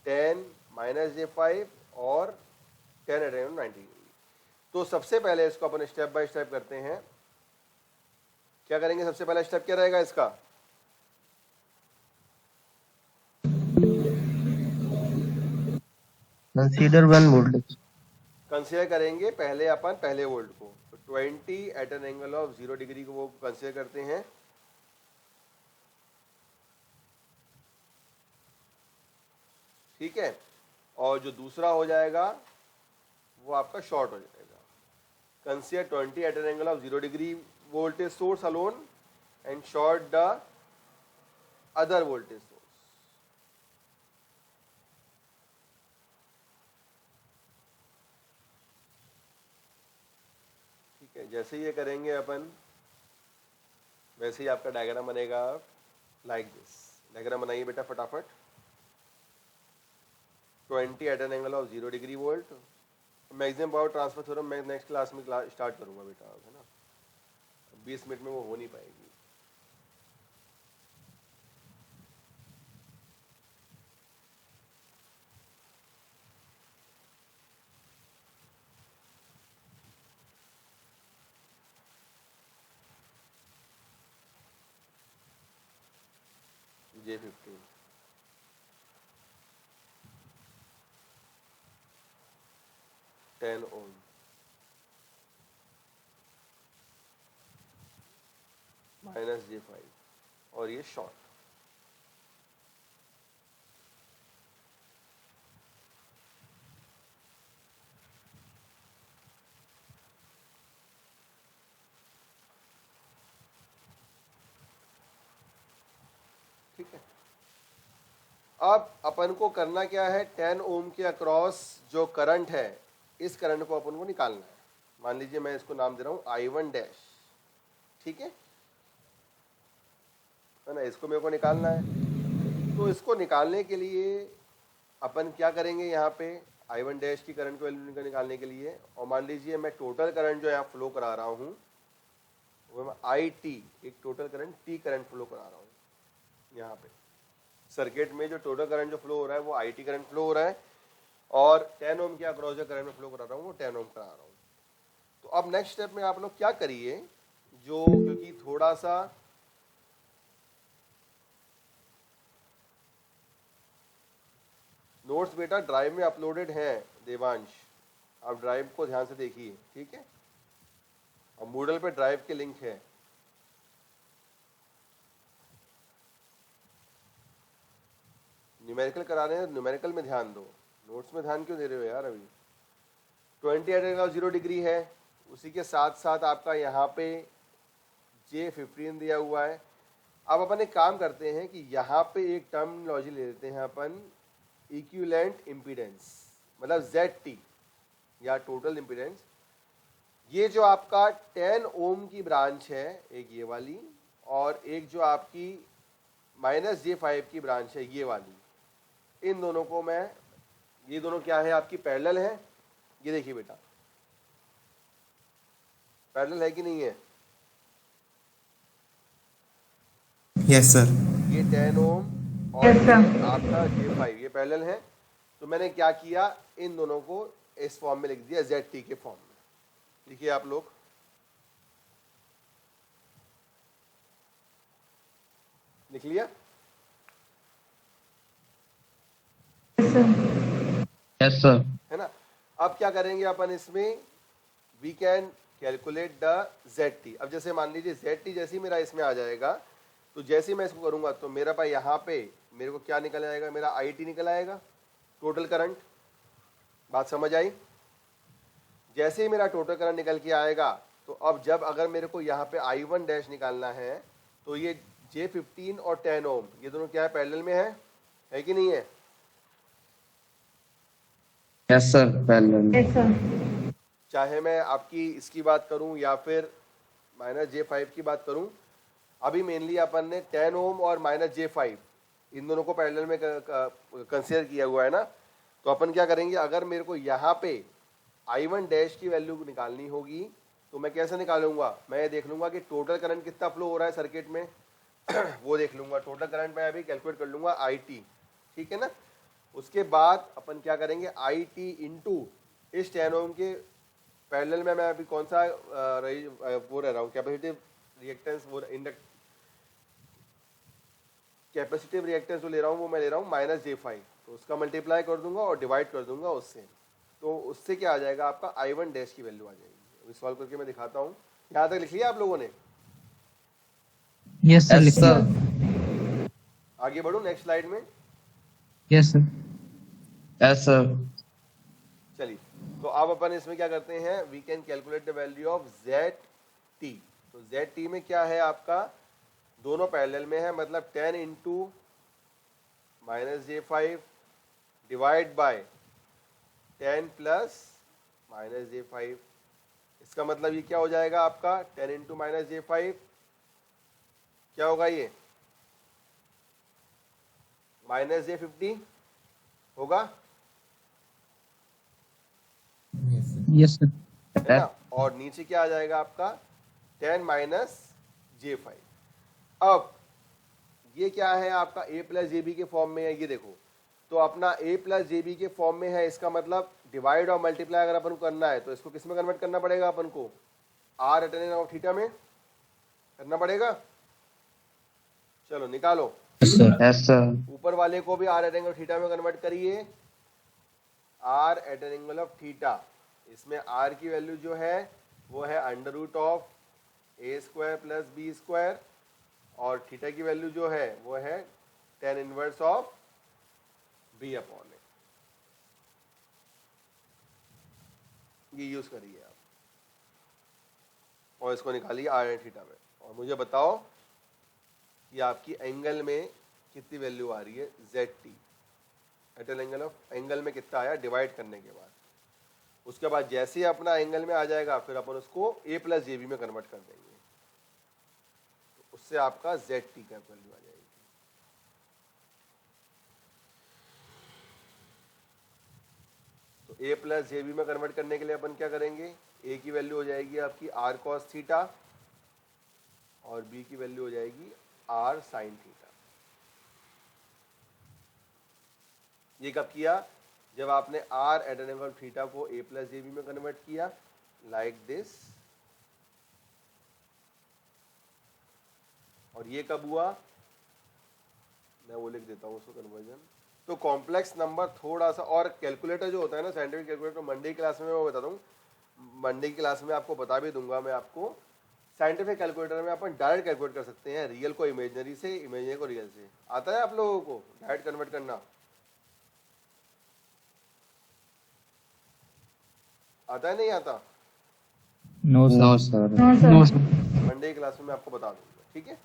10 minus J5 और 10 एट एन एंगल 90 डिग्री। तो सबसे पहले इसको अपन स्टेप बाय स्टेप करते हैं। क्या करेंगे, सबसे पहला स्टेप क्या रहेगा इसका? Consider one voltage. कंसीडर करेंगे पहले अपन पहले वोल्ट को, तो 20 at an angle of 0 degree को वो कंसीडर करते हैं। ठीक है, और जो दूसरा हो जाएगा वो आपका शॉर्ट हो जाएगा। Consider 20 at an angle of 0 degree voltage source alone and short the other voltage source। ठीक है, जैसे ही ये करेंगे अपन वैसे ही आपका डायग्राम बनेगा लाइक दिस। डायग्राम बनाइए बेटा फटाफट। 20 at an angle of 0 degree volt. Maximum power transfer theorem मैं नेक्स्ट क्लास में स्टार्ट करूंगा बेटा, है ना, 20 मिनट में वो हो नहीं पाएगी। J15 10 ओम, माइनस J5 और ये शॉर्ट। ठीक है, अब अपन को करना क्या है, 10 ओम के अक्रॉस जो करंट है इस करंट को अपन को निकालना है। मान लीजिए मैं इसको नाम दे रहा हूं I1 डैश। ठीक है ना, इसको मेरे को निकालना है। तो इसको निकालने के लिए अपन क्या करेंगे, यहाँ पे I1 डैश की करंट को वैल्यू निकालने के लिए, और मान लीजिए मैं टोटल करंट जो यहाँ फ्लो करा रहा हूँ वो मैं IT, एक total current T current flow करा रहा हूँ। यहाँ पे सर्किट में जो टोटल करंट जो फ्लो हो रहा है वो IT करंट फ्लो हो रहा है, और 10 ओम के अक्रॉस जो करंट में फ्लो करा रहा हूँ वो 10 ओम करा रहा हूँ। तो अब नेक्स्ट स्टेप में आप लोग क्या करिए, जो क्योंकि थोड़ा सा नोट्स बेटा ड्राइव में अपलोडेड हैं देवांश, आप ड्राइव को ध्यान से देखिए। ठीक है, और मूडल पे ड्राइव के लिंक है। न्यूमेरिकल करा रहे हैं, न्यूमेरिकल में ध्यान दो, नोट्स में ध्यान क्यों दे रहे हो यार। अभी 20 एट एंगल 0 डिग्री है, उसी के साथ साथ आपका यहाँ पे J15 दिया हुआ है। अब अपन एक काम करते हैं कि यहाँ पे एक टर्मिनोलॉजी ले लेते हैं अपन, इक्विवेलेंट इम्पीडेंस, मतलब ZT या टोटल इम्पीडेंस। ये जो आपका 10 ओम की ब्रांच है एक ये वाली, और एक जो आपकी -J5 की ब्रांच है ये वाली, इन दोनों को मैं, ये दोनों क्या है आपकी पैरेलल है। ये देखिए बेटा पैरेलल है कि नहीं है। Yes sir. ये 10 ओम और ये आपका J5 ये पैरेलल है। तो मैंने क्या किया, इन दोनों को इस फॉर्म में लिख दिया, ZT के फॉर्म में। लिखिए आप लोग, लिख लिया। Yes sir. है ना। अब क्या करेंगे अपन इसमें, we can calculate the Z T. अब जैसे मान लीजिए जेड टी जैसे ही मेरा इसमें आ जाएगा, तो जैसे ही मैं इसको करूंगा तो मेरा पास यहाँ पे मेरे को क्या निकल आएगा, मेरा आई टी निकल आएगा, टोटल करंट। बात समझ आई? जैसे ही मेरा टोटल करंट निकल के आएगा, तो अब जब अगर मेरे को यहाँ पे आई वन डैश निकालना है, तो ये J15 और 10 ओम ये दोनों क्या है, पैरेलल में है कि नहीं है? Yes sir, parallel. Yes, sir. चाहे मैं आपकी इसकी बात करूं या फिर -J5 की बात करूं, अभी मेनली अपन ने 10 ओम और -J5 इन दोनों को पैरेलल में कंसीडर किया हुआ है ना। तो अपन क्या करेंगे, अगर मेरे को यहाँ पे I1 डैश की वैल्यू निकालनी होगी, तो मैं कैसे निकालूंगा, मैं ये देख लूंगा कि टोटल करंट कितना फ्लो हो रहा है सर्किट में वो देख लूंगा। टोटल करंट मैं अभी कैलकुलेट कर लूंगा IT, ठीक है ना। उसके बाद अपन क्या करेंगे, IT इंटू इस 10 ओम के पैरेलल में मैं अभी कौन सा वो रह रहा हूँ, कैपेसिटिव रिएक्टेंस, वो कैपेसिटिव रिएक्टेंस जो ले रहा हूँ वो मैं ले रहा हूँ -J5, तो उसका मल्टीप्लाई कर दूंगा और डिवाइड कर दूंगा उससे। तो उससे क्या आ जाएगा, आपका I1 डैश की वैल्यू आ जाएगी। अभी सॉल्व करके मैं दिखाता हूँ। यहाँ तक लिख लिया आप लोगों ने? यस सर, यस लिखिए। सर। आगे बढ़ू नेक्स्ट स्लाइड में। Yes sir. Yes sir. चलिए, तो अब अपन इसमें क्या करते हैं, we can calculate the value of ZT। तो ZT में क्या है आपका, दोनों पैरेलल में है, मतलब 10 into -J5 divide by 10 plus -J5। इसका मतलब ये क्या हो जाएगा आपका, 10 इंटू -J5 क्या होगा, ये -J50 होगा, यस सर। है ना। और नीचे क्या आ जाएगा आपका, 10 माइनस J5। अब ये क्या है आपका, A प्लस JB के फॉर्म में है, ये देखो। तो अपना A प्लस JB के फॉर्म में है, इसका मतलब डिवाइड और मल्टीप्लाई अगर अपन को करना है तो इसको किस में कन्वर्ट करना पड़ेगा, अपन को R अटेन ऑफ थीटा में करना पड़ेगा। चलो निकालो, यस सर। ऊपर वाले को भी R at angle of theta में कन्वर्ट करिए, R at an angle of theta. इसमें R की वैल्यू जो है वो है √A² प्लस B², और थीटा की वैल्यू जो है वो है tan inverse of B upon A। ये यूज करिए आप और इसको निकालिए R एट थीटा में, और मुझे बताओ कि आपकी एंगल में कितनी वैल्यू आ रही है, ZT at an angle of, angle में कितना आया डिवाइड करने के बाद। उसके बाद जैसे ही अपना एंगल में आ जाएगा, फिर अपन उसको A प्लस JB में कन्वर्ट कर देंगे, तो उससे आपका ZT का वैल्यू आ जाएगी। तो A प्लस JB में कन्वर्ट करने के लिए अपन क्या करेंगे, A की वैल्यू हो जाएगी आपकी R cos थीटा, और B की वैल्यू हो जाएगी R sin थीटा। ये कब किया, जब आपने R at an angle theta को A प्लस JB में कन्वर्ट किया, लाइक दिस। और ये कब हुआ, मैं वो लिख देता हूँ उसको कन्वर्जन। तो कॉम्प्लेक्स नंबर थोड़ा सा, और कैलकुलेटर जो होता है ना, साइंटिफिक कैलकुलेटर, मंडे की क्लास में मैं बताता हूँ, मंडे की क्लास में आपको बता भी दूंगा मैं आपको। साइंटिफिक कैलकुलेटर में अपन डायरेक्ट कैलकुलेट कर सकते हैं, रियल को इमेजनरी से, इमेजनरी को रियल से। आता है आप लोगों को डायरेक्ट कन्वर्ट करना? आता है नहीं आता? No no sir. Sir. No, sir. Monday की क्लास में मैं आपको बता दूंगा, ठीक है।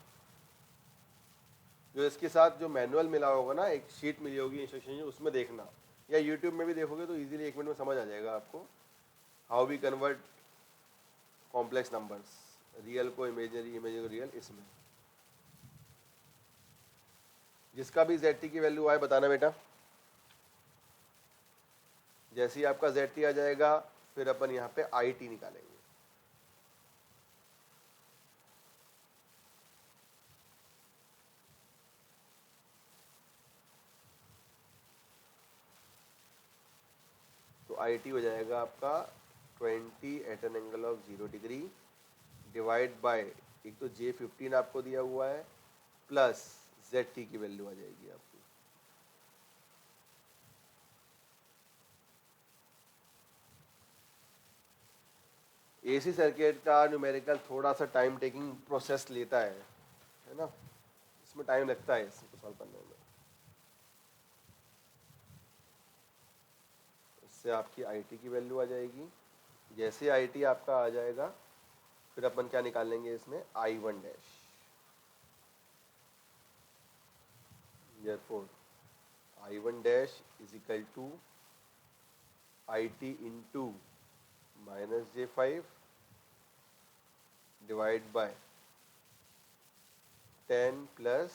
जो इसके साथ जो मैनुअल मिला होगा ना, एक शीट मिली होगी इंस्ट्रक्शन, उसमें देखना, या यूट्यूब में भी देखोगे तो इजीली 1 मिनट में समझ आ जाएगा आपको, how we convert complex numbers, real को इमेजनरी, इमेजनरी को रियल। इसमें जिसका भी ZT की वैल्यू आए बताना बेटा। जैसे ही आपका ZT आ जाएगा, फिर अपन यहाँ पे IT निकालेंगे। तो IT हो जाएगा आपका 20 at an angle of 0 degree divide by, एक तो J15 आपको दिया हुआ है, प्लस ZT की वैल्यू आ जाएगी आपकी। एसी सर्किट का न्यूमेरिकल थोड़ा सा टाइम टेकिंग प्रोसेस लेता है ना, इसमें टाइम लगता है इसको सॉल्व करने में। इससे आपकी आईटी की वैल्यू आ जाएगी। जैसे आईटी आपका आ जाएगा फिर अपन क्या निकालेंगे इसमें, I1 dash. therefore I1 dash is equal to IT into -J5 divide by 10 plus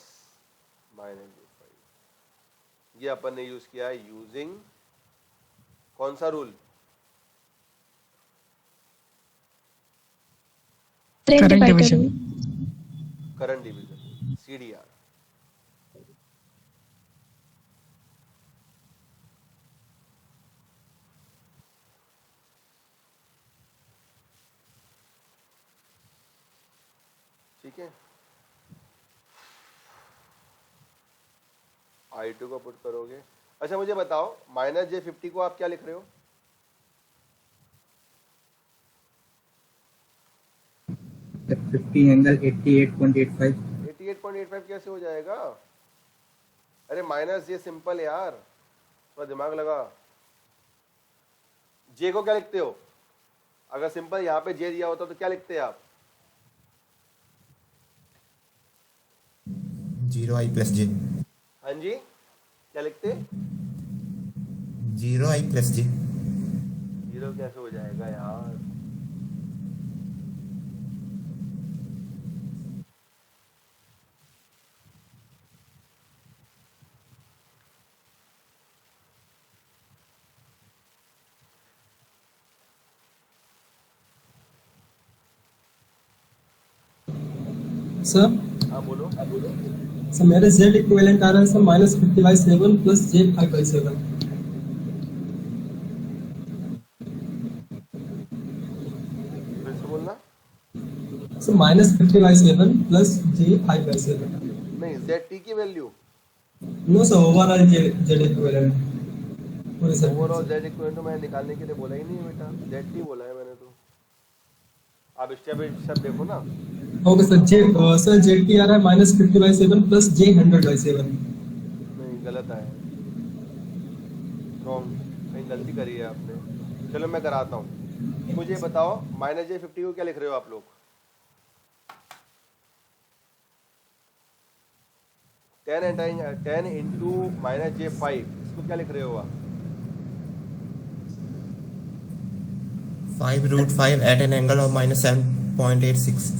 -J5। ये अपन ने यूज किया है यूजिंग कौन सा rule, current divider division. rule. Current division, CDR। ठीक है, I2 को पुट करोगे। अच्छा मुझे बताओ -J50 को आप क्या लिख रहे हो? 50 एंगल 88.85। 88.85 कैसे हो जाएगा? अरे -J सिंपल यार, थोड़ा दिमाग लगा। J को क्या लिखते हो? अगर सिंपल यहाँ पे J दिया होता तो क्या लिखते हैं आप? 0i प्लस जे। हाँ जी, क्या लिखते? 0i प्लस जे। 0 कैसे हो जाएगा यार? सर हाँ बोलो। सर मेरे जेड इक्विवेलेंट आ रहा है सर -50/7 प्लस J5/7। फिर से बोलना। Sir -50/7 plus J5/7। नहीं, ZT की वैल्यू, no sir overall Z equivalent पूरे सर्किट ओवरऑल से। Z इक्विवेलेंट तो मैंने निकालने के लिए बोला ही नहीं है बेटा, ZT बोला है मैंने तो। आप स्टेप देखो ना। ओके सर जेड आ रहा है -50/7 प्लस J100/7। नहीं, गलत आया, रॉन्ग, कहीं गलती करी है आपने। चलो मैं कराता हूँ। मुझे बताओ -J50 को क्या लिख रहे हो आप लोग? 10 इंटू -J5, इसको क्या लिख रहे हो आप? 5√5 एट एन एंगल ऑफ -7.86।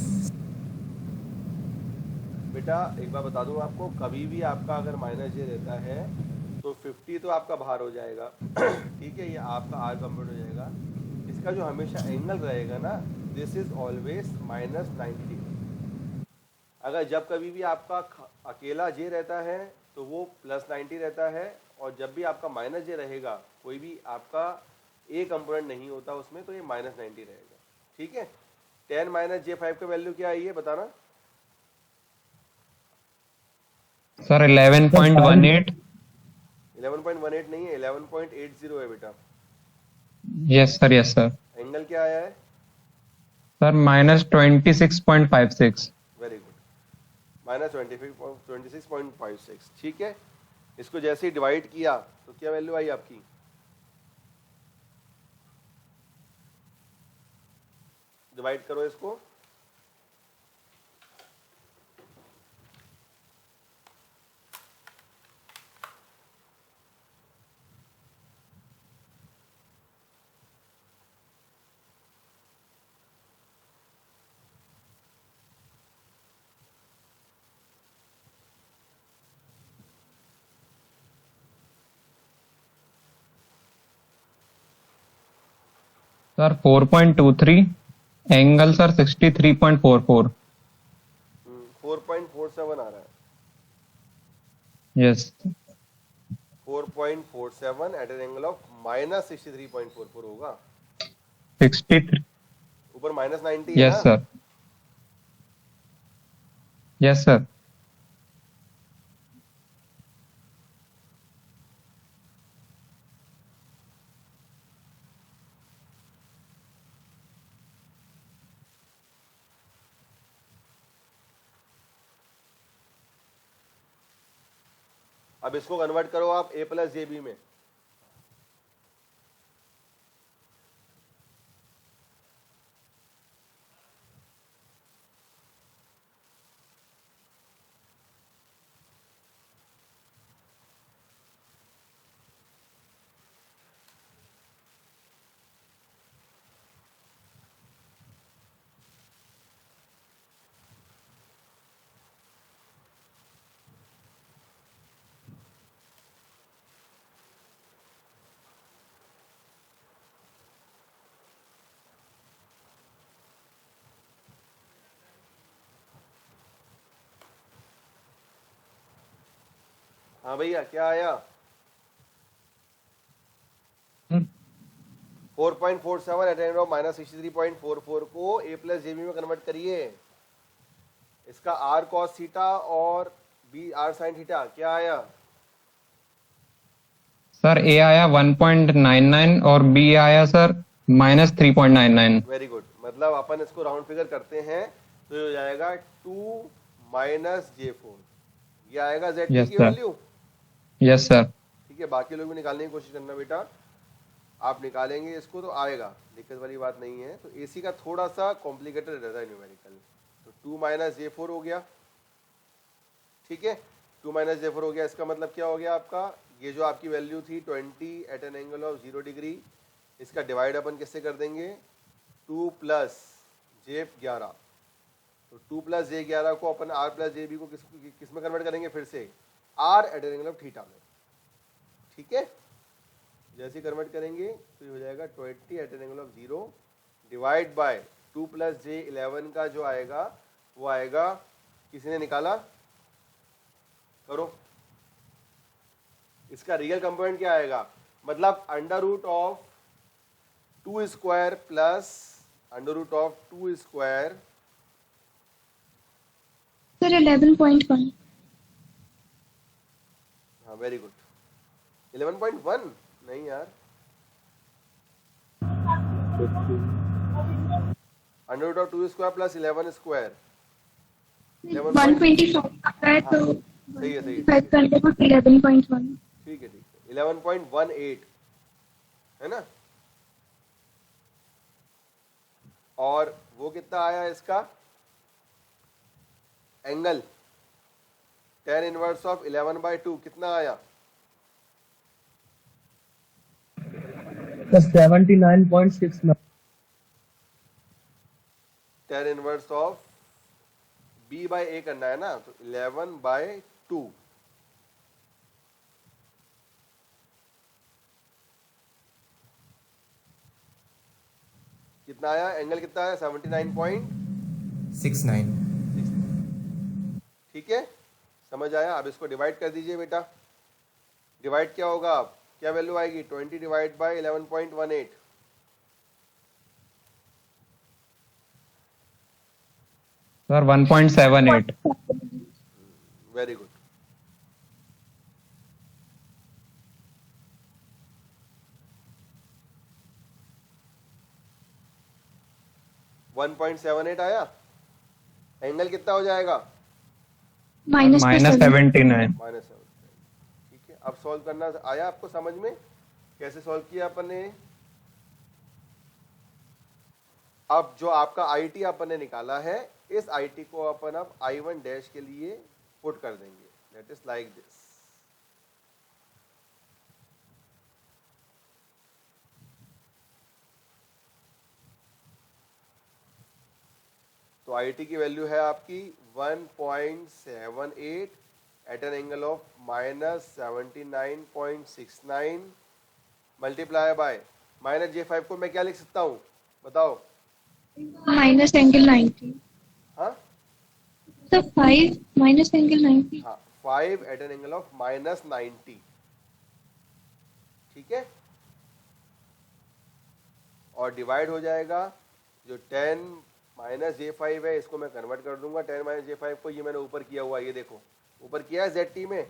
बेटा एक बार बता दूं आपको, कभी भी आपका अगर -J रहता है तो 50 तो आपका बाहर हो जाएगा ठीक है, ये आपका R कंप्लीट हो जाएगा। इसका जो हमेशा एंगल रहेगा ना, दिस इज ऑलवेज -90। अगर जब कभी भी आपका अकेला J रहता है तो वो +90 रहता है, और जब भी आपका -J रहेगा, कोई भी आपका A कंपोनेंट नहीं होता उसमें, तो ये -90 रहेगा। ठीक है, 10 -J5 का वैल्यू क्या है ये बताना। सर 11.18। 11.18 नहीं है, 11.80 है बेटा। Yes sir, yes sir. Angle क्या आया है? सर -26.56। Very good, -26.56। ठीक है, इसको जैसे ही डिवाइड किया तो क्या वैल्यू आई आपकी? डिवाइड करो इसको। Sir 4.23 angle sir 63.44। 4.47 आ रहा है। Yes 4.47 at an angle of -63.44 होगा। 63। ऊपर -90 है यस ना? Sir, yes sir. अब इसको कन्वर्ट करो आप a प्लस जे बी में। हाँ भैया क्या आया? 4.47 एट एंगल ऑफ -63.44 को a प्लस जे बी में कन्वर्ट करिए। इसका r cos थीटा और b r sin थीटा क्या आया? सर ए आया 1.99 और बी आया सर -3.99। वेरी गुड, मतलब अपन इसको राउंड फिगर करते हैं तो ये हो जाएगा 2 माइनस J4, ये आएगा Z Yes, की sir. वैल्यू। Yes sir. ठीक है, बाकी लोग भी निकालने की कोशिश करना बेटा, आप निकालेंगे इसको तो आएगा, दिक्कत वाली बात नहीं है। तो AC का थोड़ा सा कॉम्प्लिकेटेड रहता है न्यूमेरिकल। तो 2 माइनस J4 हो गया, ठीक है, 2 माइनस J4 हो गया। इसका मतलब क्या हो गया आपका, ये जो आपकी वैल्यू थी 20 at an angle of 0 degree, इसका डिवाइड अपन किससे कर देंगे, 2 प्लस J11। तो 2 प्लस J11 को अपन R प्लस JB को किस में कन्वर्ट करेंगे, फिर से R at an angle of theta में। ठीक है, जैसे कन्वर्ट करेंगे तो ये हो जाएगा 20 at an angle of 0 divide by 2 plus J11 का जो आएगा वो आएगा, किसी ने निकाला, करो। इसका रियल कंपोनेंट क्या आएगा, मतलब under root of 2 square plus under root of 2 square. Sir 11.1। हाँ वेरी गुड, 11.1 नहीं यार, under root of 2 square plus 11 square 125 आता है तो सही है, सही है, 5 का अंडर रूट 11.1। ठीक है, 11.18 है ना। और वो कितना आया इसका एंगल, tan इनवर्स ऑफ 11/2 कितना आया, 79.69। tan इनवर्स ऑफ b/a करना है ना, तो 11/2। कितना आया एंगल, कितना आया 79.69। 69। ठीक है, समझ आया। अब इसको डिवाइड कर दीजिए बेटा, डिवाइड क्या होगा, अब क्या वैल्यू आएगी, 20 divide by 11.18, sir 1.78। Very good. $1.78 आया, एंगल कितना हो जाएगा, -79। -7। ठीक है, अब सॉल्व करना आया आपको समझ में, कैसे सॉल्व किया अपन ने। अब जो आपका IT अपन ने निकाला है, इस IT को अपन अब I1 डैश के लिए पुट कर देंगे, दैट इज लाइक दिस। तो IT की वैल्यू है आपकी 1.78 at an angle of -79.69 multiply by -J5 को मैं क्या लिख सकता हूँ बताओ, माइनस एंगल 90। हाँ सर 5 माइनस एंगल 90। हाँ 5 एट एन एंगल ऑफ -90। ठीक है, और डिवाइड हो जाएगा, जो 10 -J5 है इसको मैं कन्वर्ट कर दूंगा, 10 -J5 को, ये मैंने ऊपर किया हुआ, ये देखो ऊपर किया है ZT में,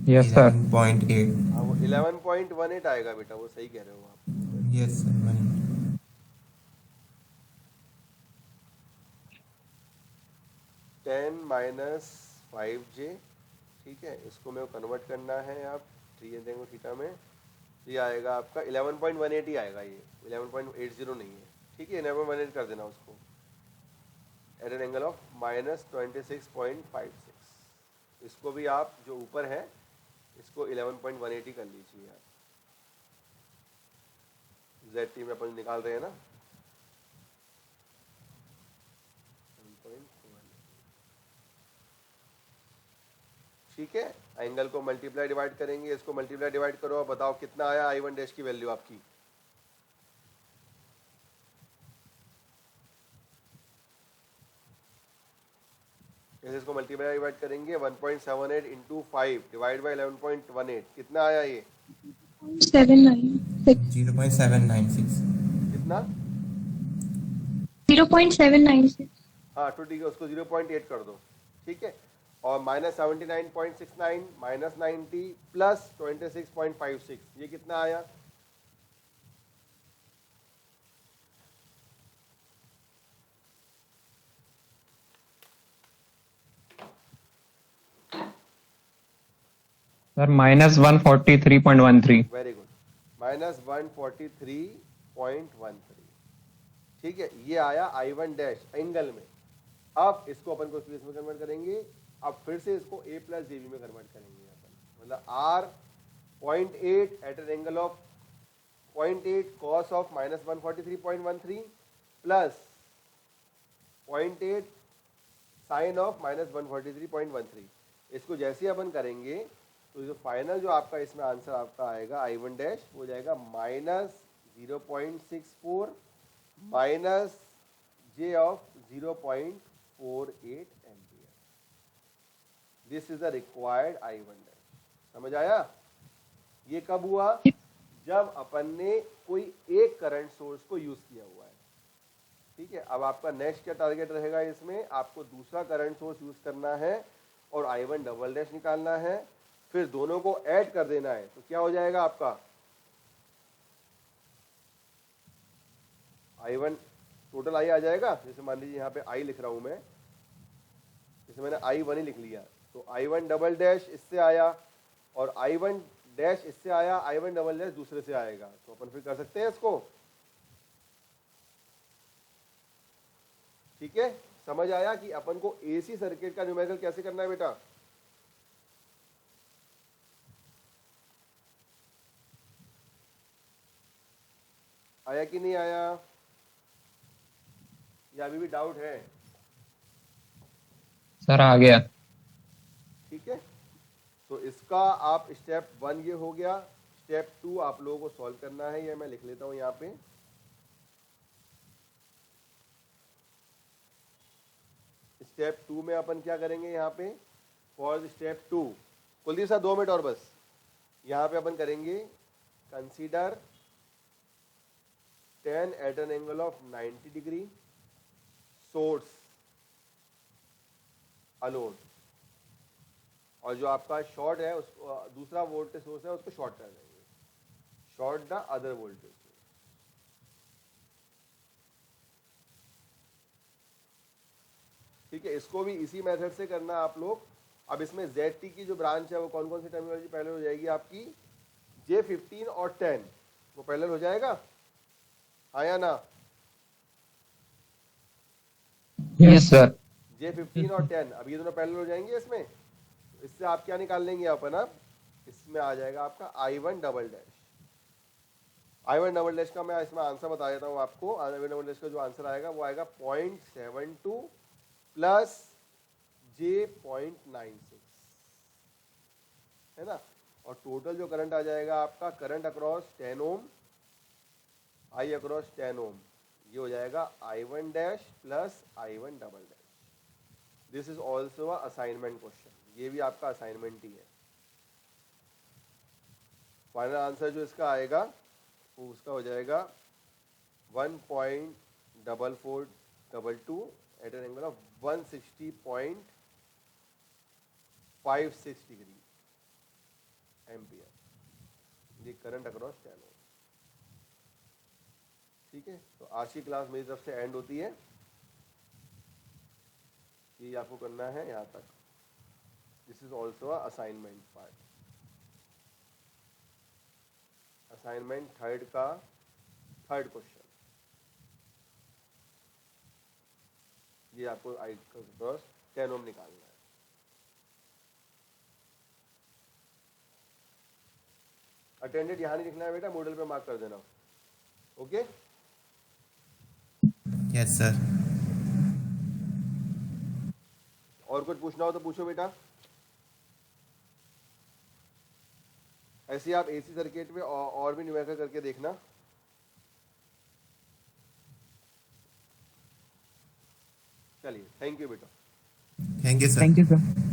यस सर। 11.8। हाँ वो 11.18 आएगा बेटा, वो सही कह रहे हो आप। Yes sir. माइनस 5j, ठीक है, इसको मेरे को कन्वर्ट करना है आप 3 एंगल थीटा में, ये आएगा आपका 11.18 ही आएगा, ये 11.80 नहीं है, ठीक है, 11.18 कर देना उसको at an angle of minus 26.56। इसको भी आप जो ऊपर है इसको 11.18 कर लीजिए आप, ZT में अपन निकाल रहे हैं ना, 1.18, ठीक है। एंगल को मल्टीप्लाई डिवाइड करेंगे, इसको मल्टीप्लाई डिवाइड करो, अब बताओ कितना आया I1 डैश की वैल्यू आपकी। जैसे इसको मल्टीप्लाई डिवाइड करेंगे 1.78 इंटू 5 डिवाइड बाई 11.18, कितना आया ये? 796 0.796। कितना? 0.796। हाँ तो ठीक है, उसको 0.8 कर दो, ठीक है, और माइनस 79.69 माइनस 90 प्लस 26.56, ये कितना आया? Sir minus 143.13। Very good, minus 143.13, ठीक है, ये आया I1 डैश एंगल में। अब इसको अपन को स्पेस में कन्वर्ट करेंगे, अब फिर से इसको A प्लस JB में कन्वर्ट करेंगे अपन, मतलब R 0.8 at an angle of 0.8 cos of minus 143.13 plus 0.8 sine of minus 143.13। इसको जैसे अपन करेंगे तो जो फाइनल जो आपका इसमें आंसर आपका आएगा I1 डैश हो जाएगा minus 0.64 minus J of 0.48 ampere. This is the required I1 dash. समझ आया? ये कब हुआ? जब अपन ने कोई एक करंट सोर्स को यूज किया हुआ है, ठीक है। अब आपका नेक्स्ट क्या टारगेट रहेगा, इसमें आपको दूसरा करंट सोर्स यूज करना है और I1 डबल डैश निकालना है, फिर दोनों को ऐड कर देना है, तो क्या हो जाएगा आपका I1 टोटल I आ जाएगा। जैसे मान लीजिए यहाँ पे I लिख रहा हूं मैं, जैसे मैंने I1 ही लिख लिया, तो I1 डबल डैश इससे आया और I1 डैश इससे आया, I1 डबल डैश दूसरे से आएगा, तो अपन फिर कर सकते हैं इसको, ठीक है। समझ आया कि अपन को AC सर्किट का न्यूमेरिकल कैसे करना है बेटा? आया कि नहीं आया, या अभी भी डाउट है? सर आ गया। ठीक है, तो इसका आप स्टेप 1 ये हो गया, स्टेप 2 आप लोगों को सॉल्व करना है, ये मैं लिख लेता हूं यहाँ पे। स्टेप 2 में अपन क्या करेंगे यहाँ पे, फॉर स्टेप 2 कुलदीप साहब 2 मिनट और बस, यहाँ पे अपन करेंगे consider tan at an angle of 90 degree source alone, और जो आपका शॉर्ट है उसको दूसरा वोल्टेज सोर्स है उसको शॉर्ट कर देंगे, शॉर्ट द अदर वोल्टेज। ठीक है, इसको भी इसी मेथड से करना आप लोग। अब इसमें ZT की जो ब्रांच है वो कौन कौन सी टर्मिनोलॉजी पहले हो जाएगी आपकी, J15 और 10 वो पहले हो जाएगा, आया ना? Yes sir. J15 और 10 अब ये दोनों पैरेलल हो जाएंगे इसमें, इससे आप क्या निकाल लेंगे अपन, अब इसमें आ जाएगा आपका I1 double dash. I1 double dash का मैं इसमें आंसर बता देता हूँ आपको। I1 डबल डैश का जो आंसर आएगा वो आएगा 0.72 प्लस J0.96, है ना। और टोटल जो करंट आ जाएगा आपका, current across 10 ohm, I across 10 ohm, ये हो जाएगा I1 dash plus I1 double dash. This is also a assignment question, ये भी आपका असाइनमेंट ही है। फाइनल आंसर जो इसका आएगा वो उसका हो जाएगा 1.4422 at an angle of 160.56 degree ampere, ये करंट अक्रॉस 10 ओम। ठीक है, तो आज की क्लास मेरी तरफ से एंड होती है। ये आपको करना है यहाँ तक. This is also assignment part. Assignment third का थर्ड क्वेश्चन. ये आपको आई क्रॉस 10 ओम निकालना है. अटेंडेड यहाँ नहीं लिखना है बेटा, मॉडल पे मार्क कर देना. Okay Yes, sir. और कुछ पूछना हो तो पूछो बेटा. ऐसे ही आप एसी सर्किट में और भी न्यूमेरिकल करके देखना. चलिए, थैंक यू बेटा. Thank you, sir. Thank you sir.